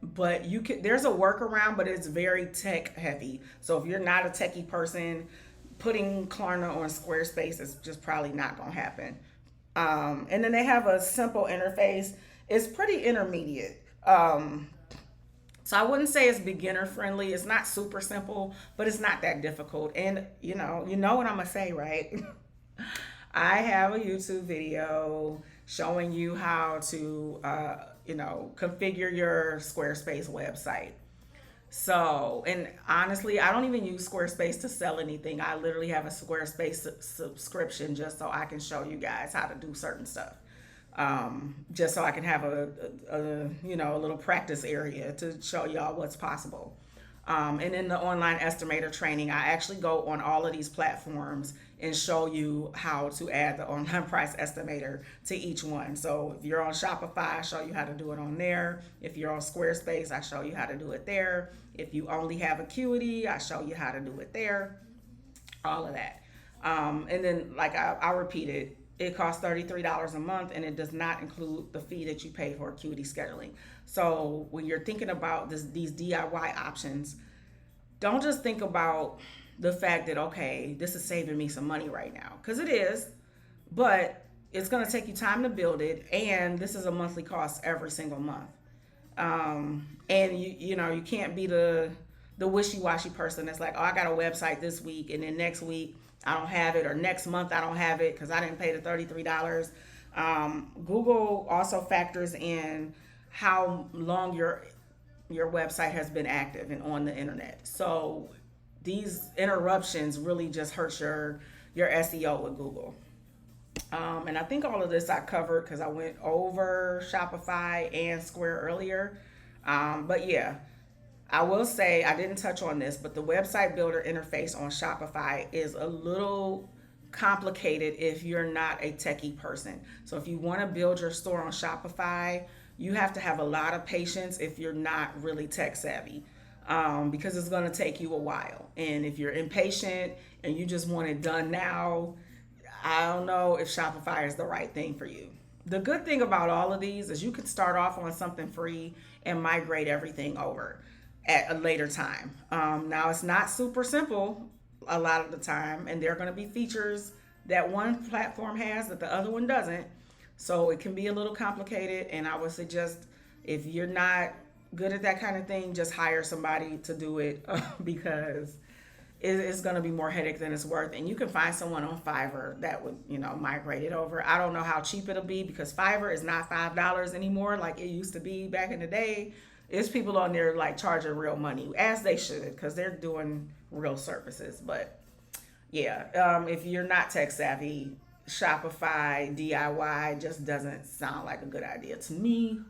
but there's a workaround, but it's very tech heavy. So if you're not a techie person, putting Klarna on Squarespace is just probably not going to happen. And then they have a simple interface. It's pretty intermediate. So I wouldn't say it's beginner friendly. It's not super simple, but it's not that difficult. And you know what I'm gonna say, right? I have a YouTube video showing you how to, configure your Squarespace website. So, and honestly, I don't even use Squarespace to sell anything. I literally have a Squarespace subscription just so I can show you guys how to do certain stuff. Just so I can have a little practice area to show y'all what's possible. And in the online estimator training, I actually go on all of these platforms and show you how to add the online price estimator to each one. So if you're on Shopify, I show you how to do it on there. If you're on Squarespace, I show you how to do it there. If you only have Acuity, I show you how to do it there. All of that. And then, like I repeat it, it costs $33 a month, and it does not include the fee that you pay for Acuity scheduling. So when you're thinking about these DIY options, don't just think about the fact that, okay, this is saving me some money right now, because it is, but it's going to take you time to build it, and this is a monthly cost every single month. And you can't be the wishy-washy person that's like, oh, I got a website this week, and then next week I don't have it, or next month I don't have it because I didn't pay the $33. Google also factors in how long your website has been active and on the internet. So these interruptions really just hurt your SEO with Google. And I think all of this I covered because I went over Shopify and Square earlier. But yeah, I will say I didn't touch on this, but the website builder interface on Shopify is a little complicated if you're not a techie person. So if you want to build your store on Shopify, you have to have a lot of patience if you're not really tech savvy, because it's going to take you a while. And if you're impatient and you just want it done now, I don't know if Shopify is the right thing for you. The good thing about all of these is you can start off on something free and migrate everything over at a later time. Now, it's not super simple a lot of the time, and there are going to be features that one platform has that the other one doesn't. So it can be a little complicated, and I would suggest if you're not good at that kind of thing, just hire somebody to do it because it's going to be more headache than it's worth. And you can find someone on Fiverr that would, migrate it over. I don't know how cheap it'll be because Fiverr is not $5 anymore like it used to be back in the day. It's people on there like charging real money, as they should, because they're doing real services. But yeah, if you're not tech savvy, Shopify DIY just doesn't sound like a good idea to me.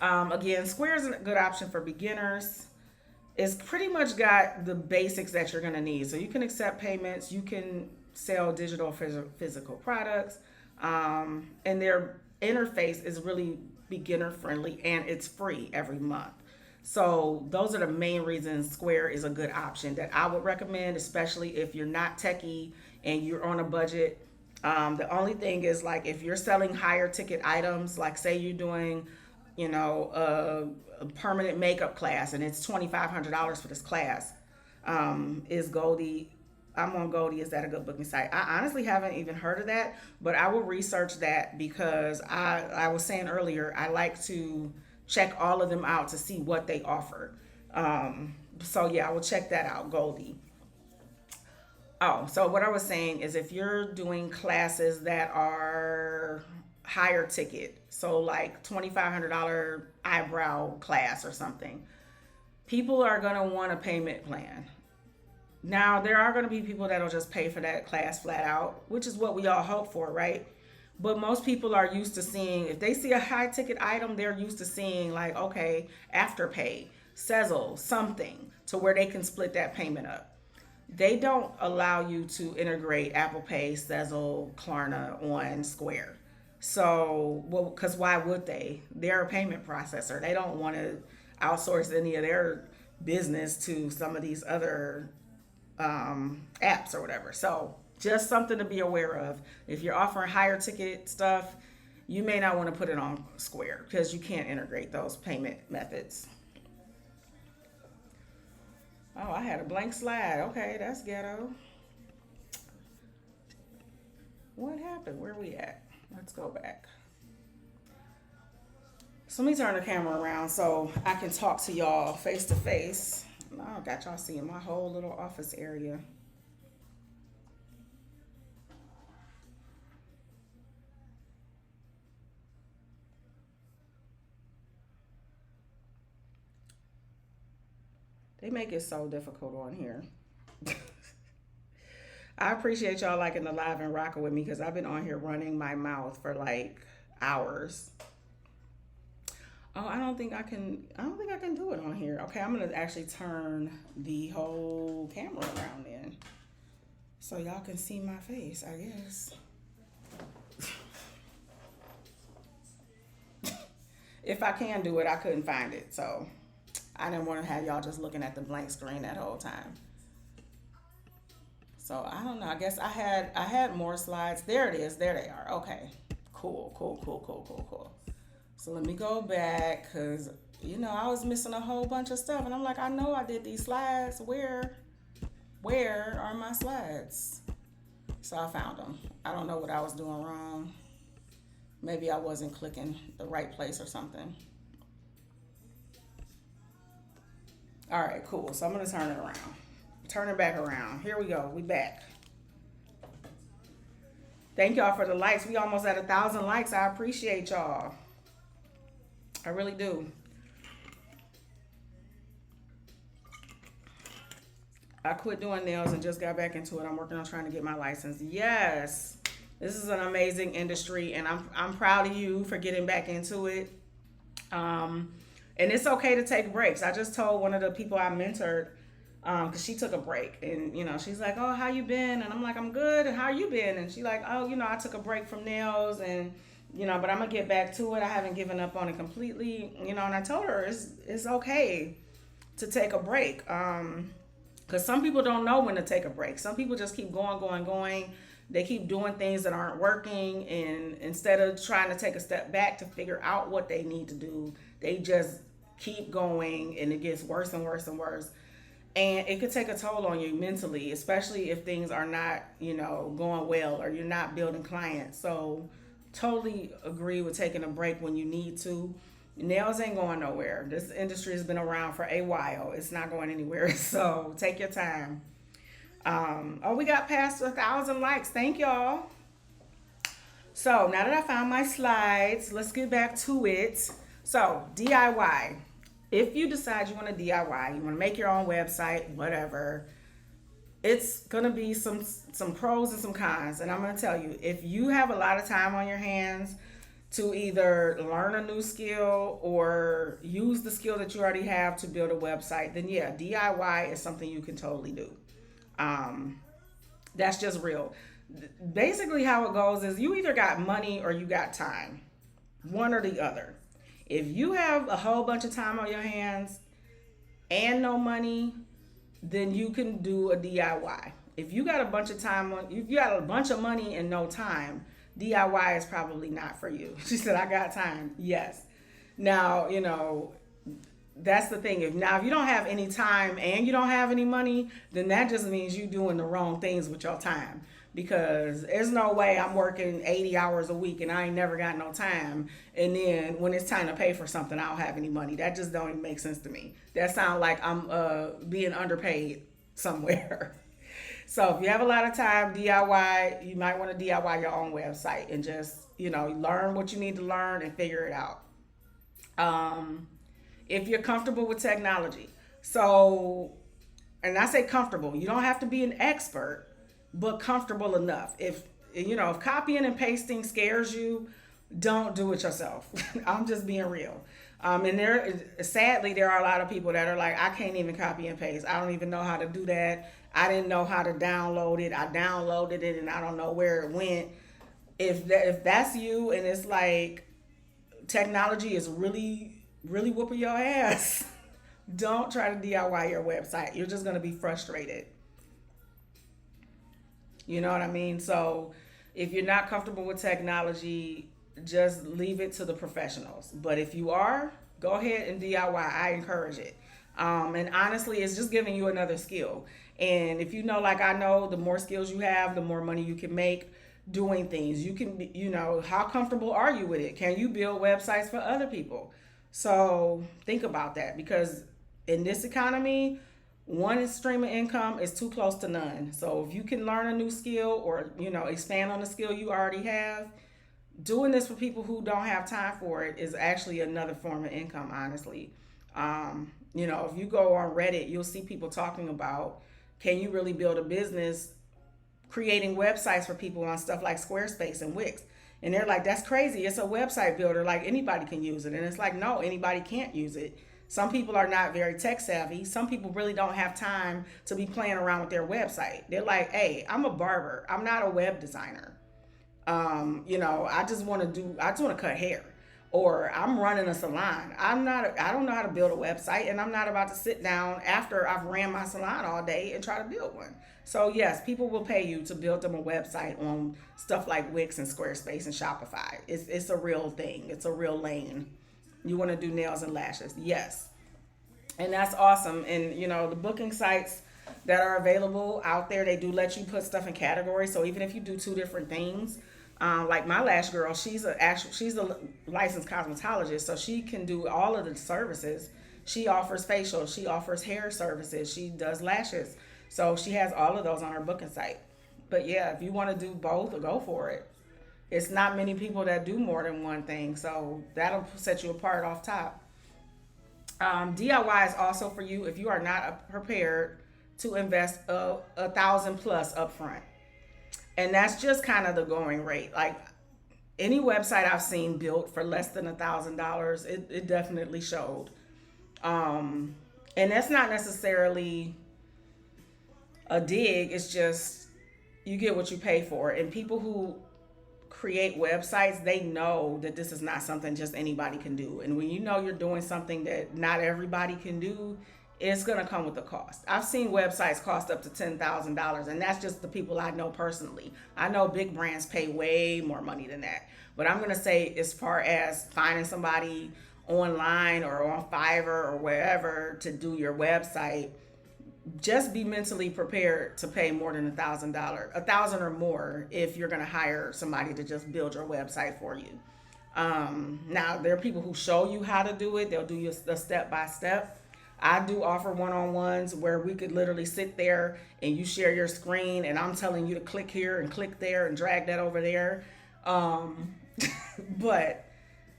Again, Square is a good option for beginners. It's pretty much got the basics that you're going to need. So you can accept payments, you can sell digital physical products, and their interface is really beginner friendly, and it's free every month. So those are the main reasons Square is a good option that I would recommend, especially if you're not techie and you're on a budget. The only thing is, like, if you're selling higher ticket items, like say you're doing, a permanent makeup class and it's $2,500 for this class, is Goldie. I'm on Goldie. Is that a good booking site? I honestly haven't even heard of that, but I will research that because I was saying earlier, I like to check all of them out to see what they offer. So yeah, I will check that out, Goldie. Oh, so what I was saying is if you're doing classes that are higher ticket, so like $2,500 eyebrow class or something, people are going to want a payment plan. Now, there are going to be people that'll just pay for that class flat out, which is what we all hope for, right? But most people are used to seeing, if they see a high ticket item, they're used to seeing like, okay, Afterpay, Sezzle, something to where they can split that payment up. They don't allow you to integrate Apple Pay, Sezzle, Klarna on Square. So, well, because why would they? They're a payment processor. They don't want to outsource any of their business to some of these other apps or whatever. So just something to be aware of. If you're offering higher ticket stuff, you may not want to put it on Square because you can't integrate those payment methods. Oh, I had a blank slide. Okay, that's ghetto. What happened? Where we at? Let's go back. So let me turn the camera around so I can talk to y'all face to face. I got y'all seeing my whole little office area. They make it so difficult on here. I appreciate y'all liking the live and rocking with me because I've been on here running my mouth for like hours. Oh, I don't think I can. I don't think I can do it on here. Okay, I'm gonna actually turn the whole camera around then, so y'all can see my face. I guess. If I can do it, I couldn't find it, so I didn't want to have y'all just looking at the blank screen that whole time. So I don't know. I guess I had more slides. There it is. There they are. Okay. Cool. Cool. Cool. Cool. Cool. Cool. So let me go back because I was missing a whole bunch of stuff, and I'm like, I know I did these slides. Where are my slides? So I found them. I don't know what I was doing wrong. Maybe I wasn't clicking the right place or something. All right, cool. So I'm gonna turn it around. Turn it back around. Here we go. We back. Thank y'all for the likes. We almost at 1,000 likes. I appreciate y'all. I really do. I quit doing nails and just got back into it. I'm working on trying to get my license. Yes. This is an amazing industry, and I'm proud of you for getting back into it. And it's okay to take breaks. I just told one of the people I mentored, because she took a break, and she's like, "Oh, how you been?" And I'm like, "I'm good." And how you been? And she like, "Oh, I took a break from nails, and but I'm gonna get back to it. I haven't given up on it completely, And I told her it's okay to take a break, because some people don't know when to take a break. Some people just keep going, going, going. They keep doing things that aren't working, and instead of trying to take a step back to figure out what they need to do, they just keep going, and it gets worse and worse and worse. And it could take a toll on you mentally, especially if things are not, going well, or you're not building clients. So totally agree with taking a break when you need to. Nails ain't going nowhere. This industry has been around for a while. It's not going anywhere. So take your time. We got past 1,000 likes. Thank y'all. So now that I found my slides, let's get back to it. So DIY. If you decide you want to DIY, you want to make your own website, whatever, it's gonna be some pros and some cons. And I'm gonna tell you, if you have a lot of time on your hands to either learn a new skill or use the skill that you already have to build a website, then yeah, DIY is something you can totally do. That's just real. Basically how it goes is you either got money or you got time, one or the other. If you have a whole bunch of time on your hands and no money, then you can do a DIY. If you got a bunch of time on, if you got a bunch of money and no time, DIY is probably not for you. She said, I got time. Yes. Now, that's the thing. If you don't have any time and you don't have any money, then that just means you doing the wrong things with your time. Because there's no way I'm working 80 hours a week and I ain't never got no time. And then when it's time to pay for something, I don't have any money. That just don't even make sense to me. That sounds like I'm being underpaid somewhere. So if you have a lot of time, DIY, you might want to DIY your own website and just, learn what you need to learn and figure it out. If you're comfortable with technology. So, and I say comfortable, you don't have to be an expert, but comfortable enough. If copying and pasting scares you, don't do it yourself. I'm just being real. And sadly, there are a lot of people that are like, I can't even copy and paste. I don't even know how to do that. I didn't know how to download it. I downloaded it and I don't know where it went. If that's you and it's like technology is really, really whooping your ass, don't try to DIY your website. You're just going to be frustrated. You know what I mean? So if you're not comfortable with technology, just leave it to the professionals. But if you are, go ahead and DIY. I encourage it. And honestly, it's just giving you another skill. And if you know, like I know, the more skills you have, the more money you can make doing things. You can, how comfortable are you with it? Can you build websites for other people? So think about that, because in this economy, one stream of income is too close to none. So if you can learn a new skill, or expand on the skill you already have, doing this for people who don't have time for it is actually another form of income, honestly. If you go on Reddit, you'll see people talking about, can you really build a business creating websites for people on stuff like Squarespace and Wix? And they're like, that's crazy. It's a website builder. Like, anybody can use it. And it's like, no, anybody can't use it. Some people are not very tech savvy. Some people really don't have time to be playing around with their website. They're like, hey, I'm a barber. I'm not a web designer. I just want to cut hair, or I'm running a salon. I don't know how to build a website, and I'm not about to sit down after I've ran my salon all day and try to build one. So yes, people will pay you to build them a website on stuff like Wix and Squarespace and Shopify. It's a real thing. It's a real lane. You want to do nails and lashes, yes, and that's awesome. And the booking sites that are available out there, they do let you put stuff in categories. So even if you do two different things, like my lash girl, she's a licensed cosmetologist, so she can do all of the services. She offers facials, she offers hair services, she does lashes. So she has all of those on her booking site. But yeah, if you want to do both, go for it. It's not many people that do more than one thing, so that'll set you apart off top. DIY is also for you if you are not prepared to invest a thousand plus upfront. And that's just kind of the going rate. Like, any website I've seen built for less than $1,000, it definitely showed. And that's not necessarily a dig. It's just, you get what you pay for. And people who create websites, they know that this is not something just anybody can do. And when you know you're doing something that not everybody can do, it's going to come with a cost. I've seen websites cost up to $10,000, and that's just the people I know personally. I know big brands pay way more money than that. But I'm going to say, as far as finding somebody online or on Fiverr or wherever to do your website, just be mentally prepared to pay more than $1,000, $1,000 or more, if you're going to hire somebody to just build your website for you. Now, there are people who show you how to do it. They'll do you a step by step. I do offer one-on-ones where we could literally sit there and you share your screen, and I'm telling you to click here and click there and drag that over there. But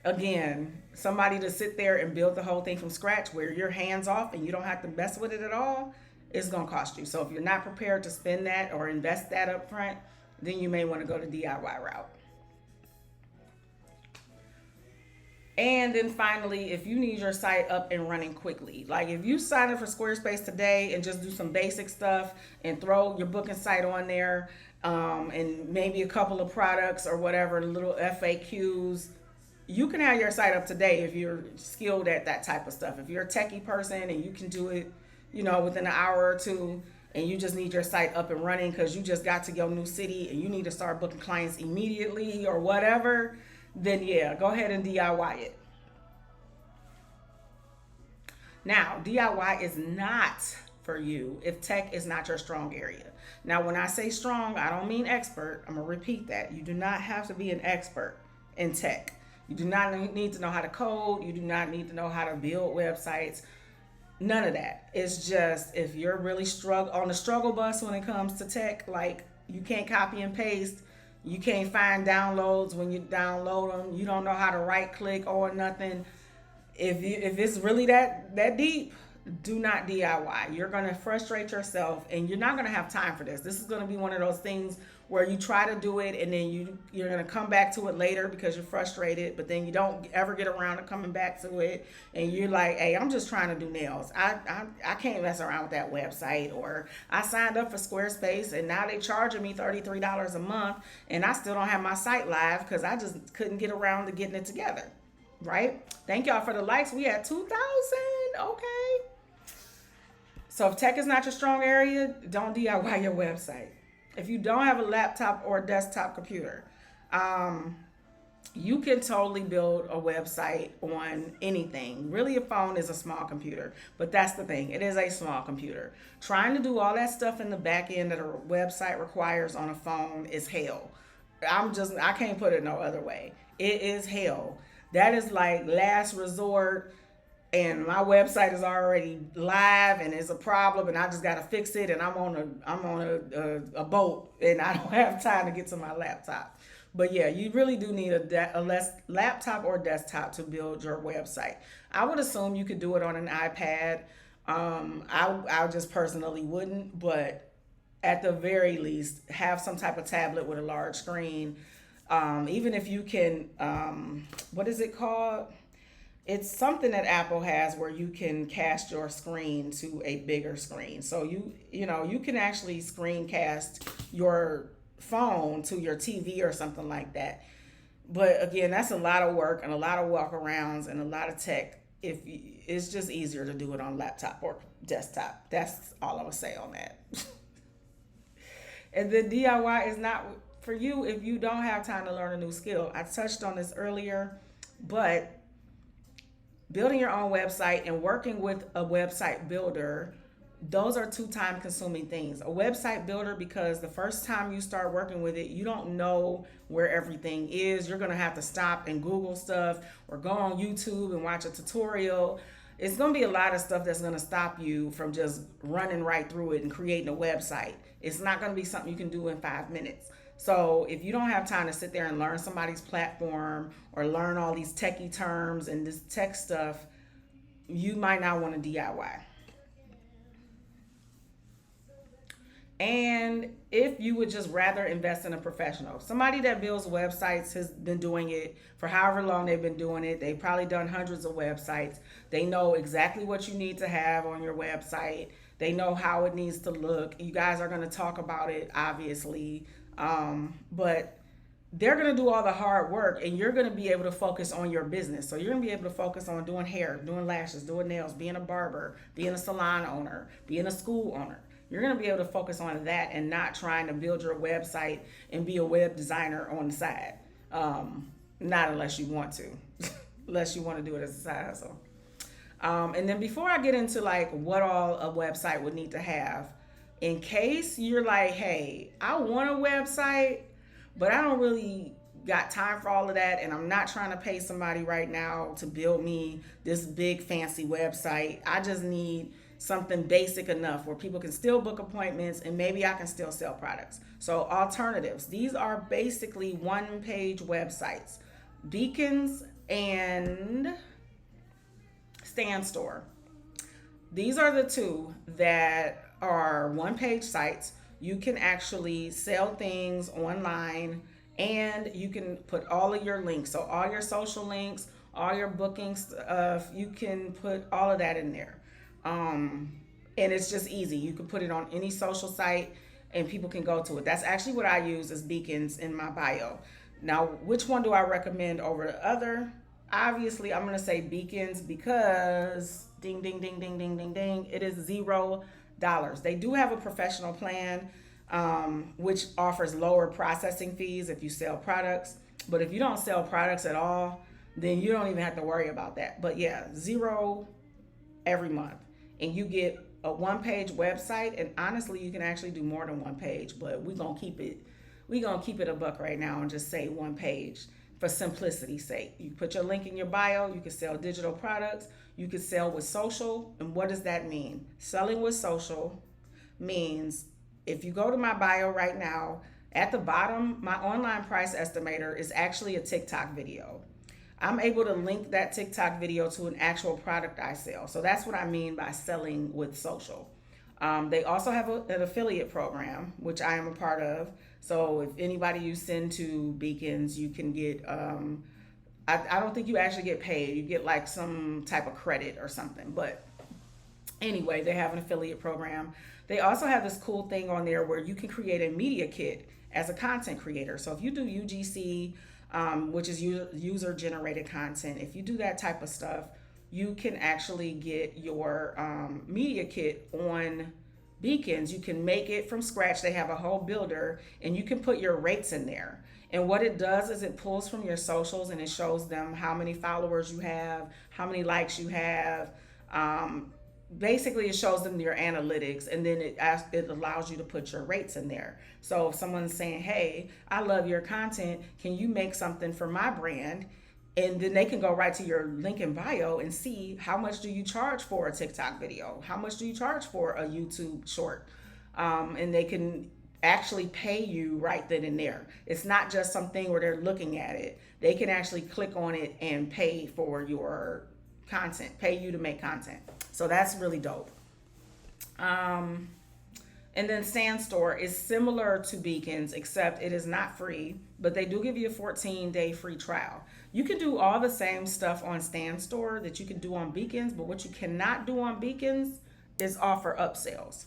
again, somebody to sit there and build the whole thing from scratch where you're hands off and you don't have to mess with it at all, it's going to cost you. So if you're not prepared to spend that or invest that up front, then you may want to go the DIY route. And then finally, if you need your site up and running quickly, like if you sign up for Squarespace today and just do some basic stuff and throw your booking site on there, and maybe a couple of products or whatever, little FAQs, you can have your site up today if you're skilled at that type of stuff. If you're a techie person and you can do it, within an hour or two, and you just need your site up and running because you just got to your new city and you need to start booking clients immediately or whatever, then yeah, go ahead and DIY it. Now, DIY is not for you if tech is not your strong area. Now, when I say strong, I don't mean expert. I'm going to repeat that. You do not have to be an expert in tech. You do not need to know how to code. You do not need to know how to build websites. None of that. It's just, if you're really on the struggle bus when it comes to tech, like you can't copy and paste, you can't find downloads when you download them, you don't know how to right click or nothing. If it's really that deep, do not DIY. You're going to frustrate yourself and you're not going to have time for this. This is going to be one of those things where you try to do it and then you're going to come back to it later because you're frustrated, but then you don't ever get around to coming back to it, and you're like, hey, I'm just trying to do nails. I can't mess around with that website, or I signed up for Squarespace and now they charging me $33 a month and I still don't have my site live because I just couldn't get around to getting it together. Right? Thank y'all for the likes. We had 2,000. Okay. So if tech is not your strong area, don't DIY your website. If you don't have a laptop or a desktop computer, You can totally build a website on anything. Really, a phone is a small computer, but that's the thing. It is a small computer. Trying to do all that stuff in the back end that a website requires on a phone is hell. I can't put it no other way. It is hell. That is like last resort, and my website is already live and it's a problem and I just got to fix it, and I'm on a boat and I don't have time to get to my laptop. But yeah, you really do need a less laptop or desktop to build your website. I would assume you could do it on an iPad. I just personally wouldn't, but at the very least, have some type of tablet with a large screen. Even if you can, what is it called? It's something that Apple has where you can cast your screen to a bigger screen. So you can actually screencast your phone to your TV or something like that. But again, that's a lot of work and a lot of walkarounds and a lot of tech. If it's just easier to do it on laptop or desktop. That's all I'm gonna say on that. And then DIY is not for you if you don't have time to learn a new skill. I touched on this earlier, but building your own website and working with a website builder, those are two time consuming things. A website builder, because the first time you start working with it, you don't know where everything is. You're going to have to stop and Google stuff or go on YouTube and watch a tutorial. It's going to be a lot of stuff that's going to stop you from just running right through it and creating a website. It's not going to be something you can do in 5 minutes. So if you don't have time to sit there and learn somebody's platform or learn all these techie terms and this tech stuff, you might not want to DIY. And if you would just rather invest in a professional, somebody that builds websites has been doing it for however long they've been doing it. They've probably done hundreds of websites. They know exactly what you need to have on your website. They know how it needs to look. You guys are going to talk about it, obviously. But they're going to do all the hard work and you're going to be able to focus on your business. So you're going to be able to focus on doing hair, doing lashes, doing nails, being a barber, being a salon owner, being a school owner. You're going to be able to focus on that and not trying to build your website and be a web designer on the side. Not unless you want to, unless you want to do it as a side hustle. And then before I get into like what all a website would need to have, in case you're like, hey, I want a website, but I don't really got time for all of that, and I'm not trying to pay somebody right now to build me this big fancy website. I just need something basic enough where people can still book appointments and maybe I can still sell products. So alternatives, these are basically one-page websites. Beacons and Stand Store. These are the two that are one-page sites. You can actually sell things online and you can put all of your links. So all your social links, all your booking stuff, you can put all of that in there. And it's just easy. You can put it on any social site and people can go to it. That's actually what I use as Beacons in my bio. Now, which one do I recommend over the other? Obviously, I'm going to say Beacons because ding, ding, ding, ding, ding, ding, ding. It is $0. They do have a professional plan, which offers lower processing fees if you sell products. But if you don't sell products at all, then you don't even have to worry about that. But yeah, $0 every month. And you get a one-page website. And honestly, you can actually do more than one page, but we're going to keep it a buck right now and just say one page for simplicity's sake. You put your link in your bio. You can sell digital products. You can sell with social. And what does that mean? Selling with social means if you go to my bio right now, at the bottom, my online price estimator is actually a TikTok video. I'm able to link that TikTok video to an actual product I sell. So that's what I mean by selling with social. They also have an affiliate program, which I am a part of. So if anybody you send to Beacons, you can get, I don't think you actually get paid. You get like some type of credit or something. But anyway, they have an affiliate program. They also have this cool thing on there where you can create a media kit as a content creator. So if you do UGC, which is user generated content, if you do that type of stuff, you can actually get your media kit on Beacons. You can make it from scratch. They have a whole builder and you can put your rates in there. And what it does is it pulls from your socials and it shows them how many followers you have, how many likes you have. Um, Basically, it shows them your analytics, and then it allows you to put your rates in there. So if someone's saying, hey, I love your content, can you make something for my brand? And then they can go right to your link in bio and see how much do you charge for a TikTok video, how much do you charge for a YouTube short, and they can actually pay you right then and there. It's not just something where they're looking at it. They can actually click on it and pay for your content, pay you to make content. So that's really dope. And then Sandstore is similar to Beacons, except it is not free, but they do give you a 14-day free trial. You can do all the same stuff on Sandstore that you can do on Beacons, but what you cannot do on Beacons is offer upsells.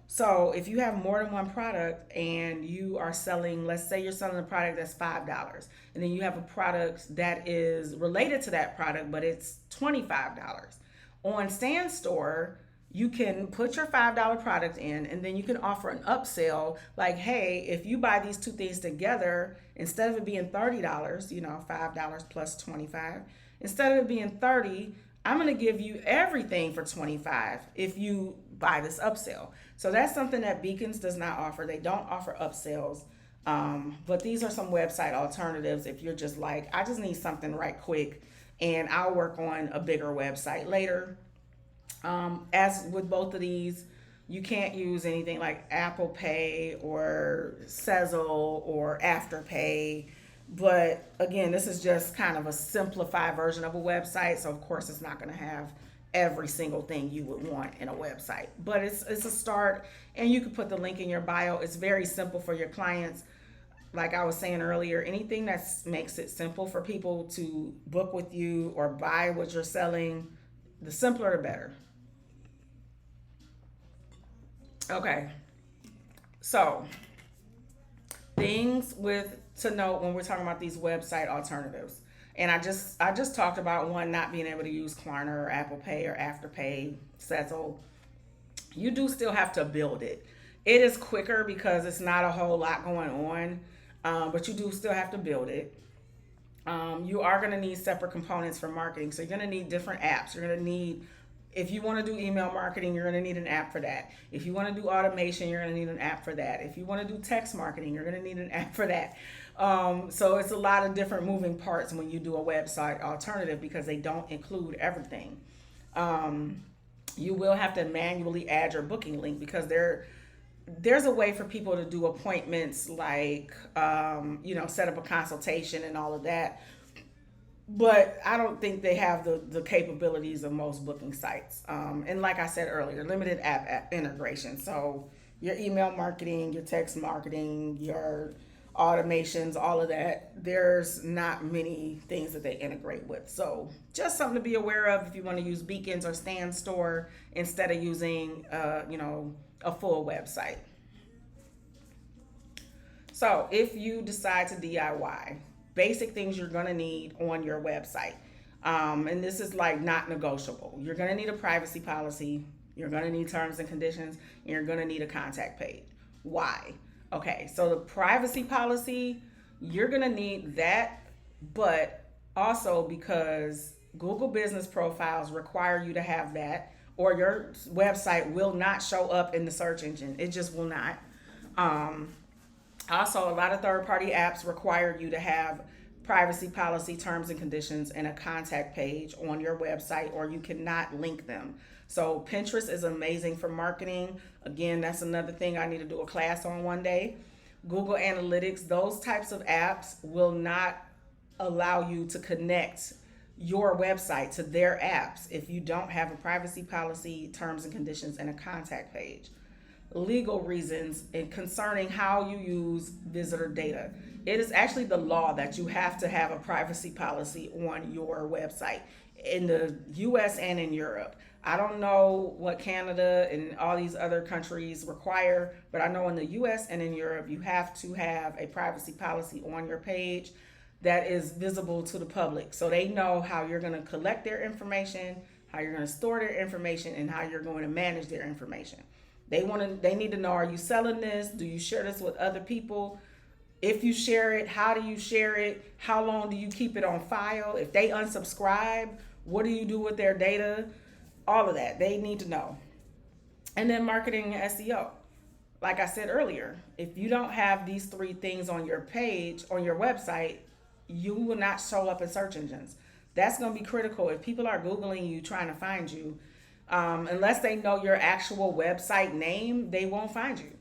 So if you have more than one product and you are selling, let's say you're selling a product that's $5, and then you have a product that is related to that product, but it's $25. On Sandstore, you can put your $5 product in, and then you can offer an upsell like, hey, if you buy these two things together, instead of it being $30, $5 plus 25, instead of it being 30, I'm going to give you everything for 25 if you buy this upsell. So that's something that Beacons does not offer. They don't offer upsells. But these are some website alternatives if you're just like, I just need something right quick and I'll work on a bigger website later. As with both of these, you can't use anything like Apple Pay or Sezzle or Afterpay. But again, this is just kind of a simplified version of a website. So of course it's not going to have every single thing you would want in a website, but it's a start, and you can put the link in your bio. It's very simple for your clients. Like I was saying earlier, anything that makes it simple for people to book with you or buy what you're selling, the simpler the better. Okay, so things to note when we're talking about these website alternatives. And I just talked about one not being able to use Klarna or Apple Pay or Afterpay, Sezzle. You do still have to build it. It is quicker because it's not a whole lot going on, but you do still have to build it. You are going to need separate components for marketing. So you're going to need different apps. You're going to need, if you want to do email marketing, you're going to need an app for that. If you want to do automation, you're going to need an app for that. If you want to do text marketing, you're going to need an app for that. So it's a lot of different moving parts when you do a website alternative because they don't include everything. You will have to manually add your booking link because there's a way for people to do appointments like, set up a consultation and all of that. But I don't think they have the capabilities of most booking sites. And like I said earlier, limited app integration. So your email marketing, your text marketing, your automations, all of that, there's not many things that they integrate with. So just something to be aware of if you want to use Beacons or Sandstore instead of using, a full website. So if you decide to DIY, basic things you're going to need on your website. And this is like not negotiable. You're going to need a privacy policy. You're going to need terms and conditions. And you're going to need a contact page. Why? Okay, so the privacy policy, you're going to need that, but also because Google business profiles require you to have that, or your website will not show up in the search engine. It just will not. Also, a lot of third-party apps require you to have privacy policy, terms and conditions, and a contact page on your website, or you cannot link them. So Pinterest is amazing for marketing. Again, that's another thing I need to do a class on one day. Google Analytics, those types of apps will not allow you to connect your website to their apps if you don't have a privacy policy, terms and conditions, and a contact page. Legal reasons and concerning how you use visitor data. It is actually the law that you have to have a privacy policy on your website in the US and in Europe. I don't know what Canada and all these other countries require, but I know in the US and in Europe, you have to have a privacy policy on your page that is visible to the public. So they know how you're going to collect their information, how you're going to store their information, and how you're going to manage their information. They need to know, are you selling this? Do you share this with other people? If you share it, how do you share it? How long do you keep it on file? If they unsubscribe, what do you do with their data? All of that they need to know. And then marketing and SEO. Like I said earlier, if you don't have these three things on your page, on your website, you will not show up in search engines. That's going to be critical. If people are Googling you, trying to find you, unless they know your actual website name, they won't find you.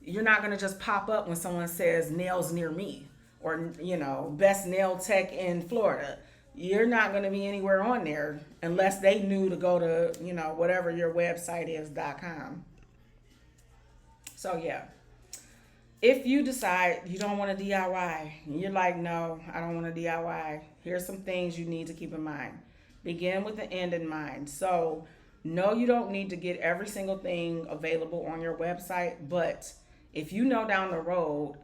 You're not going to just pop up when someone says nails near me or, best nail tech in Florida. You're not going to be anywhere on there unless they knew to go to, whatever your website is.com. So yeah, if you decide you don't want to DIY, you're like, no, I don't want to DIY. Here's some things you need to keep in mind. Begin with the end in mind. So no, you don't need to get every single thing available on your website, but if you know down the road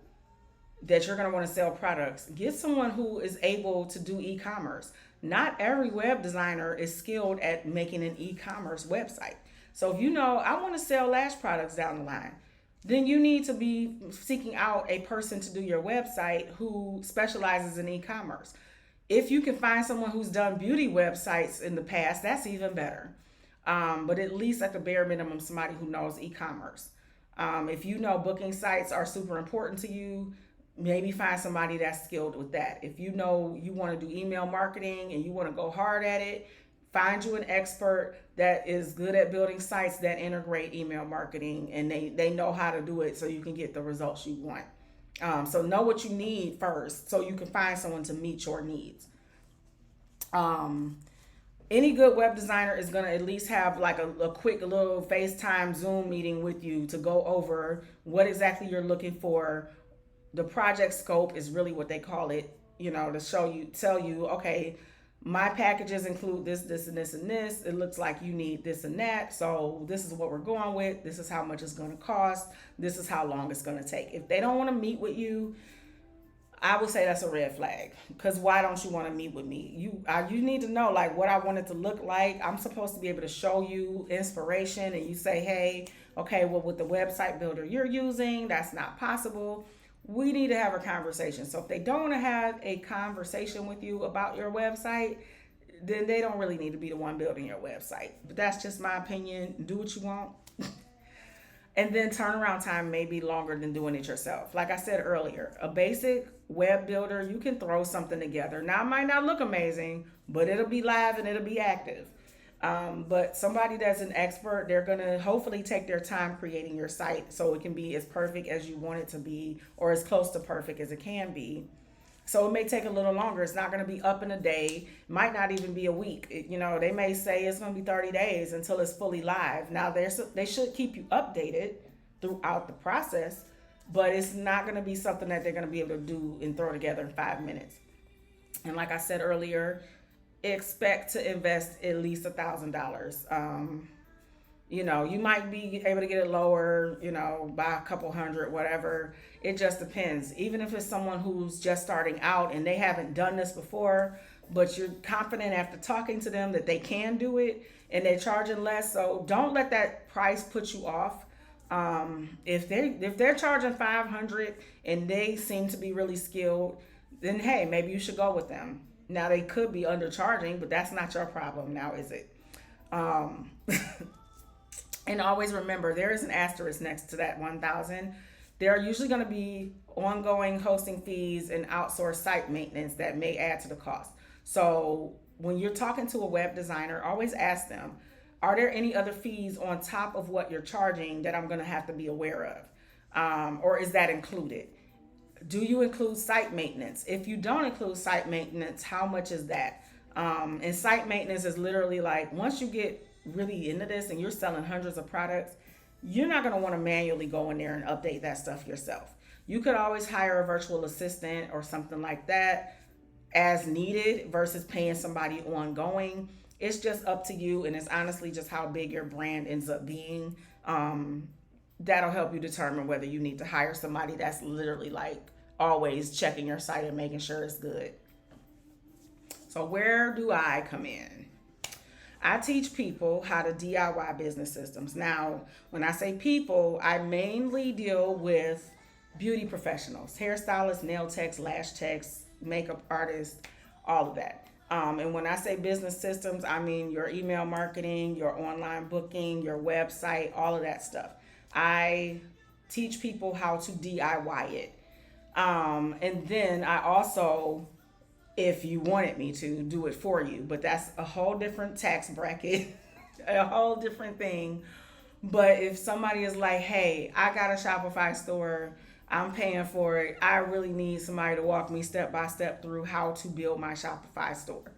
that you're going to want to sell products, get someone who is able to do e-commerce. Not every web designer is skilled at making an e-commerce website. So if you know, I want to sell lash products down the line, then you need to be seeking out a person to do your website who specializes in e-commerce. If you can find someone who's done beauty websites in the past, that's even better. But at least at the bare minimum, somebody who knows e-commerce. If you know booking sites are super important to you, maybe find somebody that's skilled with that. If you know you want to do email marketing and you want to go hard at it, find you an expert that is good at building sites that integrate email marketing, and they know how to do it so you can get the results you want. So know what you need first so you can find someone to meet your needs. Any good web designer is going to at least have like a quick little FaceTime Zoom meeting with you to go over what exactly you're looking for. The project scope is really what they call it, to tell you, okay, my packages include this, this, and this, and this. It looks like you need this and that. So this is what we're going with. This is how much it's going to cost. This is how long it's going to take. If they don't want to meet with you, I would say that's a red flag. Because why don't you want to meet with me? You need to know like what I want it to look like. I'm supposed to be able to show you inspiration, and you say, hey, okay, well, with the website builder you're using, that's not possible. We need to have a conversation. So if they don't want to have a conversation with you about your website, then they don't really need to be the one building your website. But that's just my opinion. Do what you want. And then turnaround time may be longer than doing it yourself. Like I said earlier, a basic web builder, you can throw something together. Now, it might not look amazing, but it'll be live and it'll be active. But somebody that's an expert, they're going to hopefully take their time creating your site so it can be as perfect as you want it to be, or as close to perfect as it can be. So it may take a little longer. It's not going to be up in a day. It might not even be a week. They may say it's going to be 30 days until it's fully live. Now, they should keep you updated throughout the process, but it's not going to be something that they're going to be able to do and throw together in 5 minutes. And like I said earlier, expect to invest at least $1,000. You might be able to get it lower, by a couple hundred, whatever. It just depends. Even if it's someone who's just starting out and they haven't done this before, but you're confident after talking to them that they can do it and they're charging less. So don't let that price put you off. If they're charging $500 and they seem to be really skilled, then hey, maybe you should go with them. Now they could be undercharging, but that's not your problem now, is it? And always remember, there is an asterisk next to that 1,000. There are usually going to be ongoing hosting fees and outsourced site maintenance that may add to the cost. So when you're talking to a web designer, always ask them, are there any other fees on top of what you're charging that I'm going to have to be aware of? Or is that included? Do you include site maintenance? If you don't include site maintenance, how much is that? And site maintenance is literally like, once you get really into this and you're selling hundreds of products, you're not going to want to manually go in there and update that stuff yourself. You could always hire a virtual assistant or something like that as needed versus paying somebody ongoing. It's just up to you, and it's honestly just how big your brand ends up being. That'll help you determine whether you need to hire somebody that's literally like always checking your site and making sure it's good. So where do I come in? I teach people how to DIY business systems. Now, when I say people, I mainly deal with beauty professionals, hairstylists, nail techs, lash techs, makeup artists, all of that. And when I say business systems, I mean your email marketing, your online booking, your website, all of that stuff. I teach people how to DIY it. And then I also, if you wanted me to, do it for you, but that's a whole different tax bracket, a whole different thing. But if somebody is like, hey, I got a Shopify store, I'm paying for it, I really need somebody to walk me step by step through how to build my Shopify store.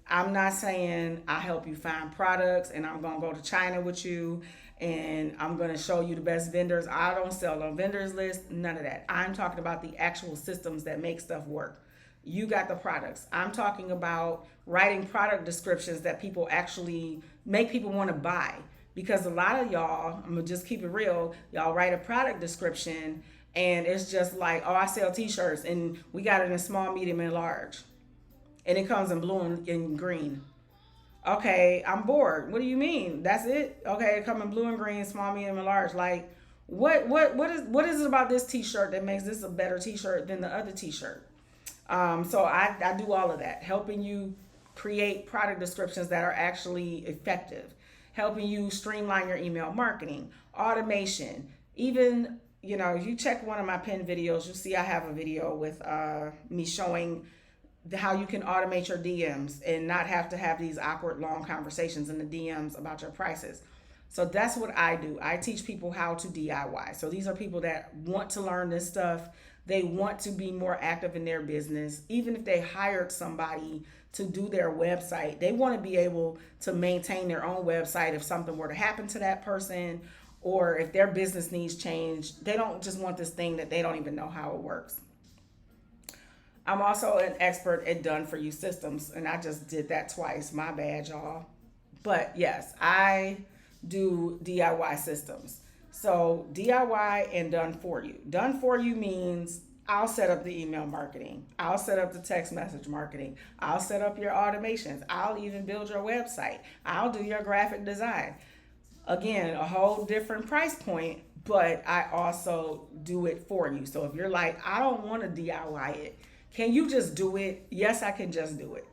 I'm not saying I help you find products and I'm going to go to China with you and I'm going to show you the best vendors. I don't sell on vendors list, none of that. I'm talking about the actual systems that make stuff work. You got the products. I'm talking about writing product descriptions that people actually make people want to buy. Because a lot of y'all, I'm going to just keep it real, y'all write a product description and it's just like, oh, I sell t-shirts and we got it in small, medium, and large. And it comes in blue and green. Okay, I'm bored. What do you mean? That's it? Okay, it comes in blue and green, small, medium, and large. Like, what is it about this t-shirt that makes this a better t-shirt than the other t-shirt? So I do all of that, helping you create product descriptions that are actually effective, helping you streamline your email marketing, automation. Even, if you check one of my pinned videos, you'll see I have a video with me showing how you can automate your DMs and not have to have these awkward long conversations in the DMs about your prices. So that's what I do. I teach people how to DIY. So these are people that want to learn this stuff. They want to be more active in their business. Even if they hired somebody to do their website, they want to be able to maintain their own website if something were to happen to that person or if their business needs change. They don't just want this thing that they don't even know how it works. I'm also an expert at done for you systems, and I just did that twice. My bad, y'all. But yes, I do DIY systems. So DIY and done for you. Done for you means I'll set up the email marketing. I'll set up the text message marketing. I'll set up your automations. I'll even build your website. I'll do your graphic design. Again, a whole different price point, but I also do it for you. So if you're like, I don't want to DIY it, can you just do it? Yes, I can just do it.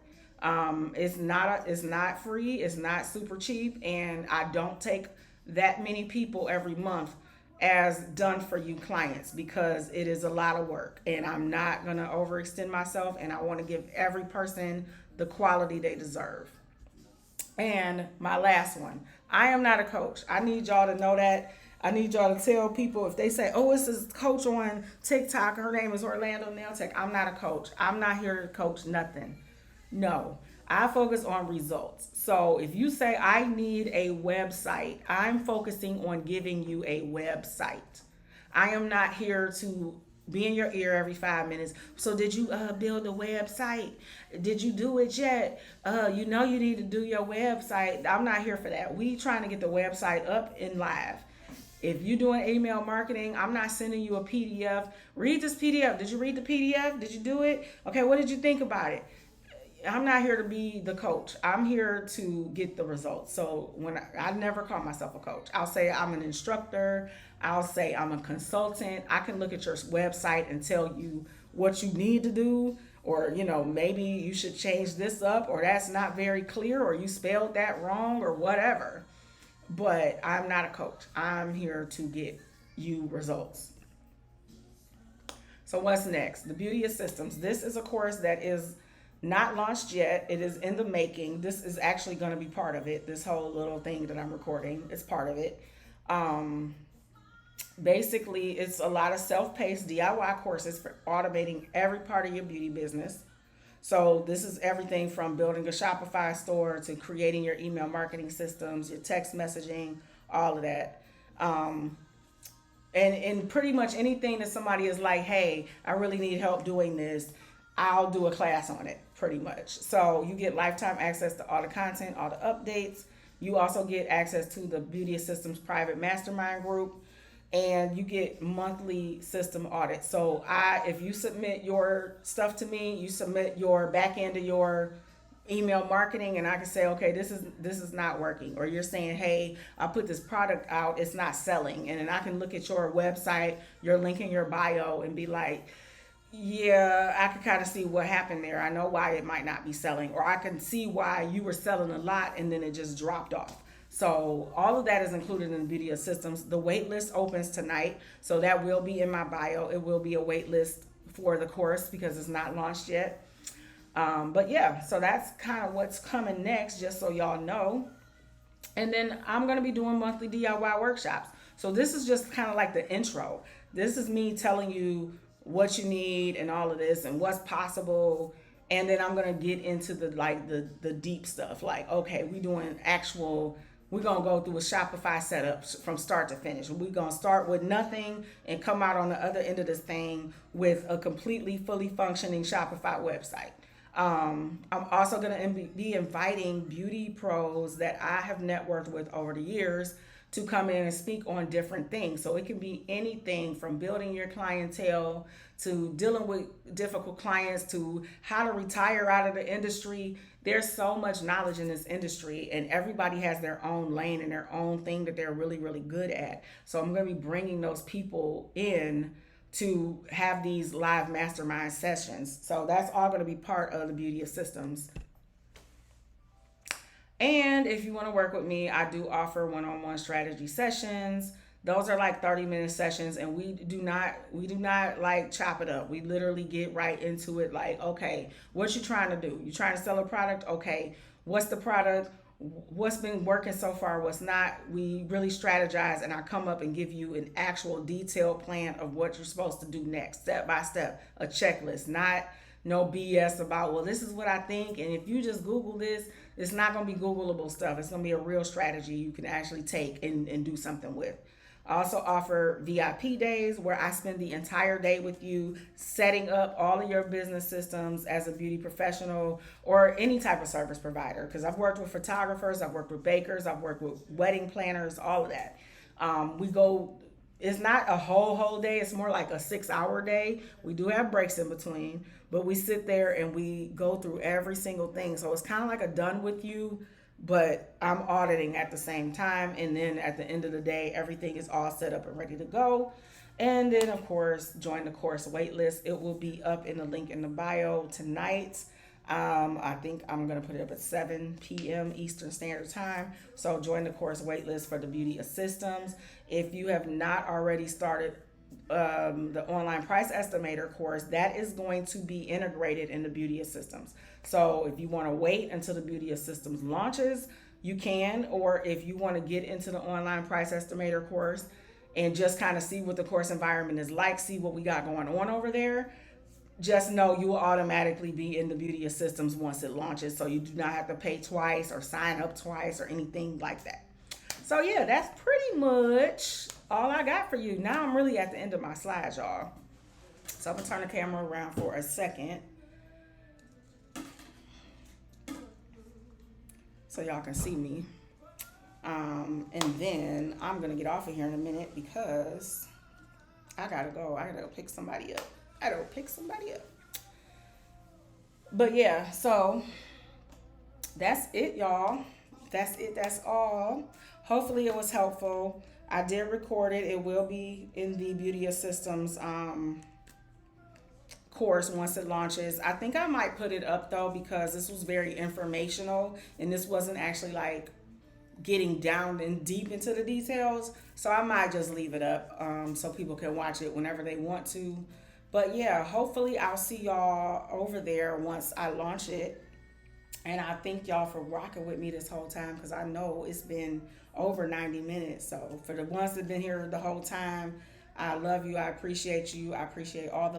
It's not free. It's not super cheap, and I don't take that many people every month as done for you clients because it is a lot of work, and I'm not gonna overextend myself, and I want to give every person the quality they deserve. And my last one, I am not a coach. I need y'all to know that. I need y'all to tell people if they say, oh, it's this coach on TikTok, her name is Orlando Nail Tech. I'm not a coach. I'm not here to coach nothing. No, I focus on results. So if you say I need a website, I'm focusing on giving you a website. I am not here to be in your ear every 5 minutes. So did you build a website? Did you do it yet? You need to do your website. I'm not here for that. We trying to get the website up and live. If you're doing email marketing, I'm not sending you a PDF. Read this PDF. Did you read the PDF? Did you do it? Okay, what did you think about it? I'm not here to be the coach. I'm here to get the results. So when I never call myself a coach. I'll say I'm an instructor. I'll say I'm a consultant. I can look at your website and tell you what you need to do, or maybe you should change this up, or that's not very clear, or you spelled that wrong, or whatever. But I'm not a coach. I'm here to get you results. So what's next? The Beauty of Systems. This is a course that is not launched yet. It is in the making. This is actually going to be part of it. This whole little thing that I'm recording is part of it. Basically, it's a lot of self-paced DIY courses for automating every part of your beauty business. So this is everything from building a Shopify store to creating your email marketing systems, your text messaging, all of that. And pretty much anything that somebody is like, hey, I really need help doing this, I'll do a class on it, pretty much. So you get lifetime access to all the content, all the updates. You also get access to the Beauty of Systems private mastermind group, and you get monthly system audits. So if you submit your stuff to me, you submit your back end of your email marketing, and I can say, okay, this is not working. Or you're saying, hey, I put this product out, it's not selling. And then I can look at your website, your link in your bio, and be like, yeah, I can kind of see what happened there. I know why it might not be selling, or I can see why you were selling a lot and then it just dropped off. So all of that is included in the Beauty of Systems. The wait list opens tonight, so that will be in my bio. It will be a wait list for the course because it's not launched yet. But yeah, so that's kind of what's coming next, just so y'all know. And then I'm going to be doing monthly DIY workshops. So this is just kind of like the intro. This is me telling you what you need and all of this and what's possible. And then I'm going to get into the deep stuff. Like, okay, we're going to go through a Shopify setup from start to finish. We're going to start with nothing and come out on the other end of this thing with a completely fully functioning Shopify website. I'm also going to be inviting beauty pros that I have networked with over the years to come in and speak on different things. So it can be anything from building your clientele to dealing with difficult clients to how to retire out of the industry. There's so much knowledge in this industry, and everybody has their own lane and their own thing that they're really, really good at. So I'm going to be bringing those people in to have these live mastermind sessions. So that's all going to be part of the Beauty of Systems. And if you want to work with me, I do offer one-on-one strategy sessions. Those are like 30-minute sessions, and we do not like chop it up. We literally get right into it. Like, okay, what you trying to do? You trying to sell a product? Okay, what's the product? What's been working so far? What's not? We really strategize, and I come up and give you an actual detailed plan of what you're supposed to do next, step by step, a checklist, not no BS about, well, this is what I think, and if you just Google this, it's not going to be Googleable stuff. It's going to be a real strategy you can actually take and do something with. I also offer VIP days where I spend the entire day with you setting up all of your business systems as a beauty professional or any type of service provider. Because I've worked with photographers, I've worked with bakers, I've worked with wedding planners, all of that. It's not a whole day. It's more like a 6-hour day. We do have breaks in between, but we sit there and we go through every single thing. So it's kind of like a done with you, but I'm auditing at the same time. And then at the end of the day, everything is all set up and ready to go. And then, of course, join the course waitlist. It will be up in the link in the bio tonight. I think I'm going to put it up at 7 p.m. Eastern Standard Time. So join the course waitlist for the Beauty of Systems. If you have not already started the online price estimator course, that is going to be integrated in the Beauty of Systems. So if you want to wait until the Beauty of Systems launches, you can. Or if you want to get into the online price estimator course and just kind of see what the course environment is like, see what we got going on over there, just know you will automatically be in the Beauty of Systems once it launches. So you do not have to pay twice or sign up twice or anything like that. So yeah, that's pretty much all I got for you. Now I'm really at the end of my slides, y'all. So I'm gonna turn the camera around for a second so y'all can see me. And then I'm gonna get off of here in a minute because I gotta go pick somebody up. But yeah, so that's it, y'all. That's it. That's all. Hopefully it was helpful. I did record it. It will be in the Beauty of Systems course once it launches. I think I might put it up though because this was very informational and this wasn't actually like getting down and deep into the details. So I might just leave it up so people can watch it whenever they want to. But yeah, hopefully I'll see y'all over there once I launch it. And I thank y'all for rocking with me this whole time because I know it's been over 90 minutes. So for the ones that have been here the whole time, I love you. I appreciate you. I appreciate all the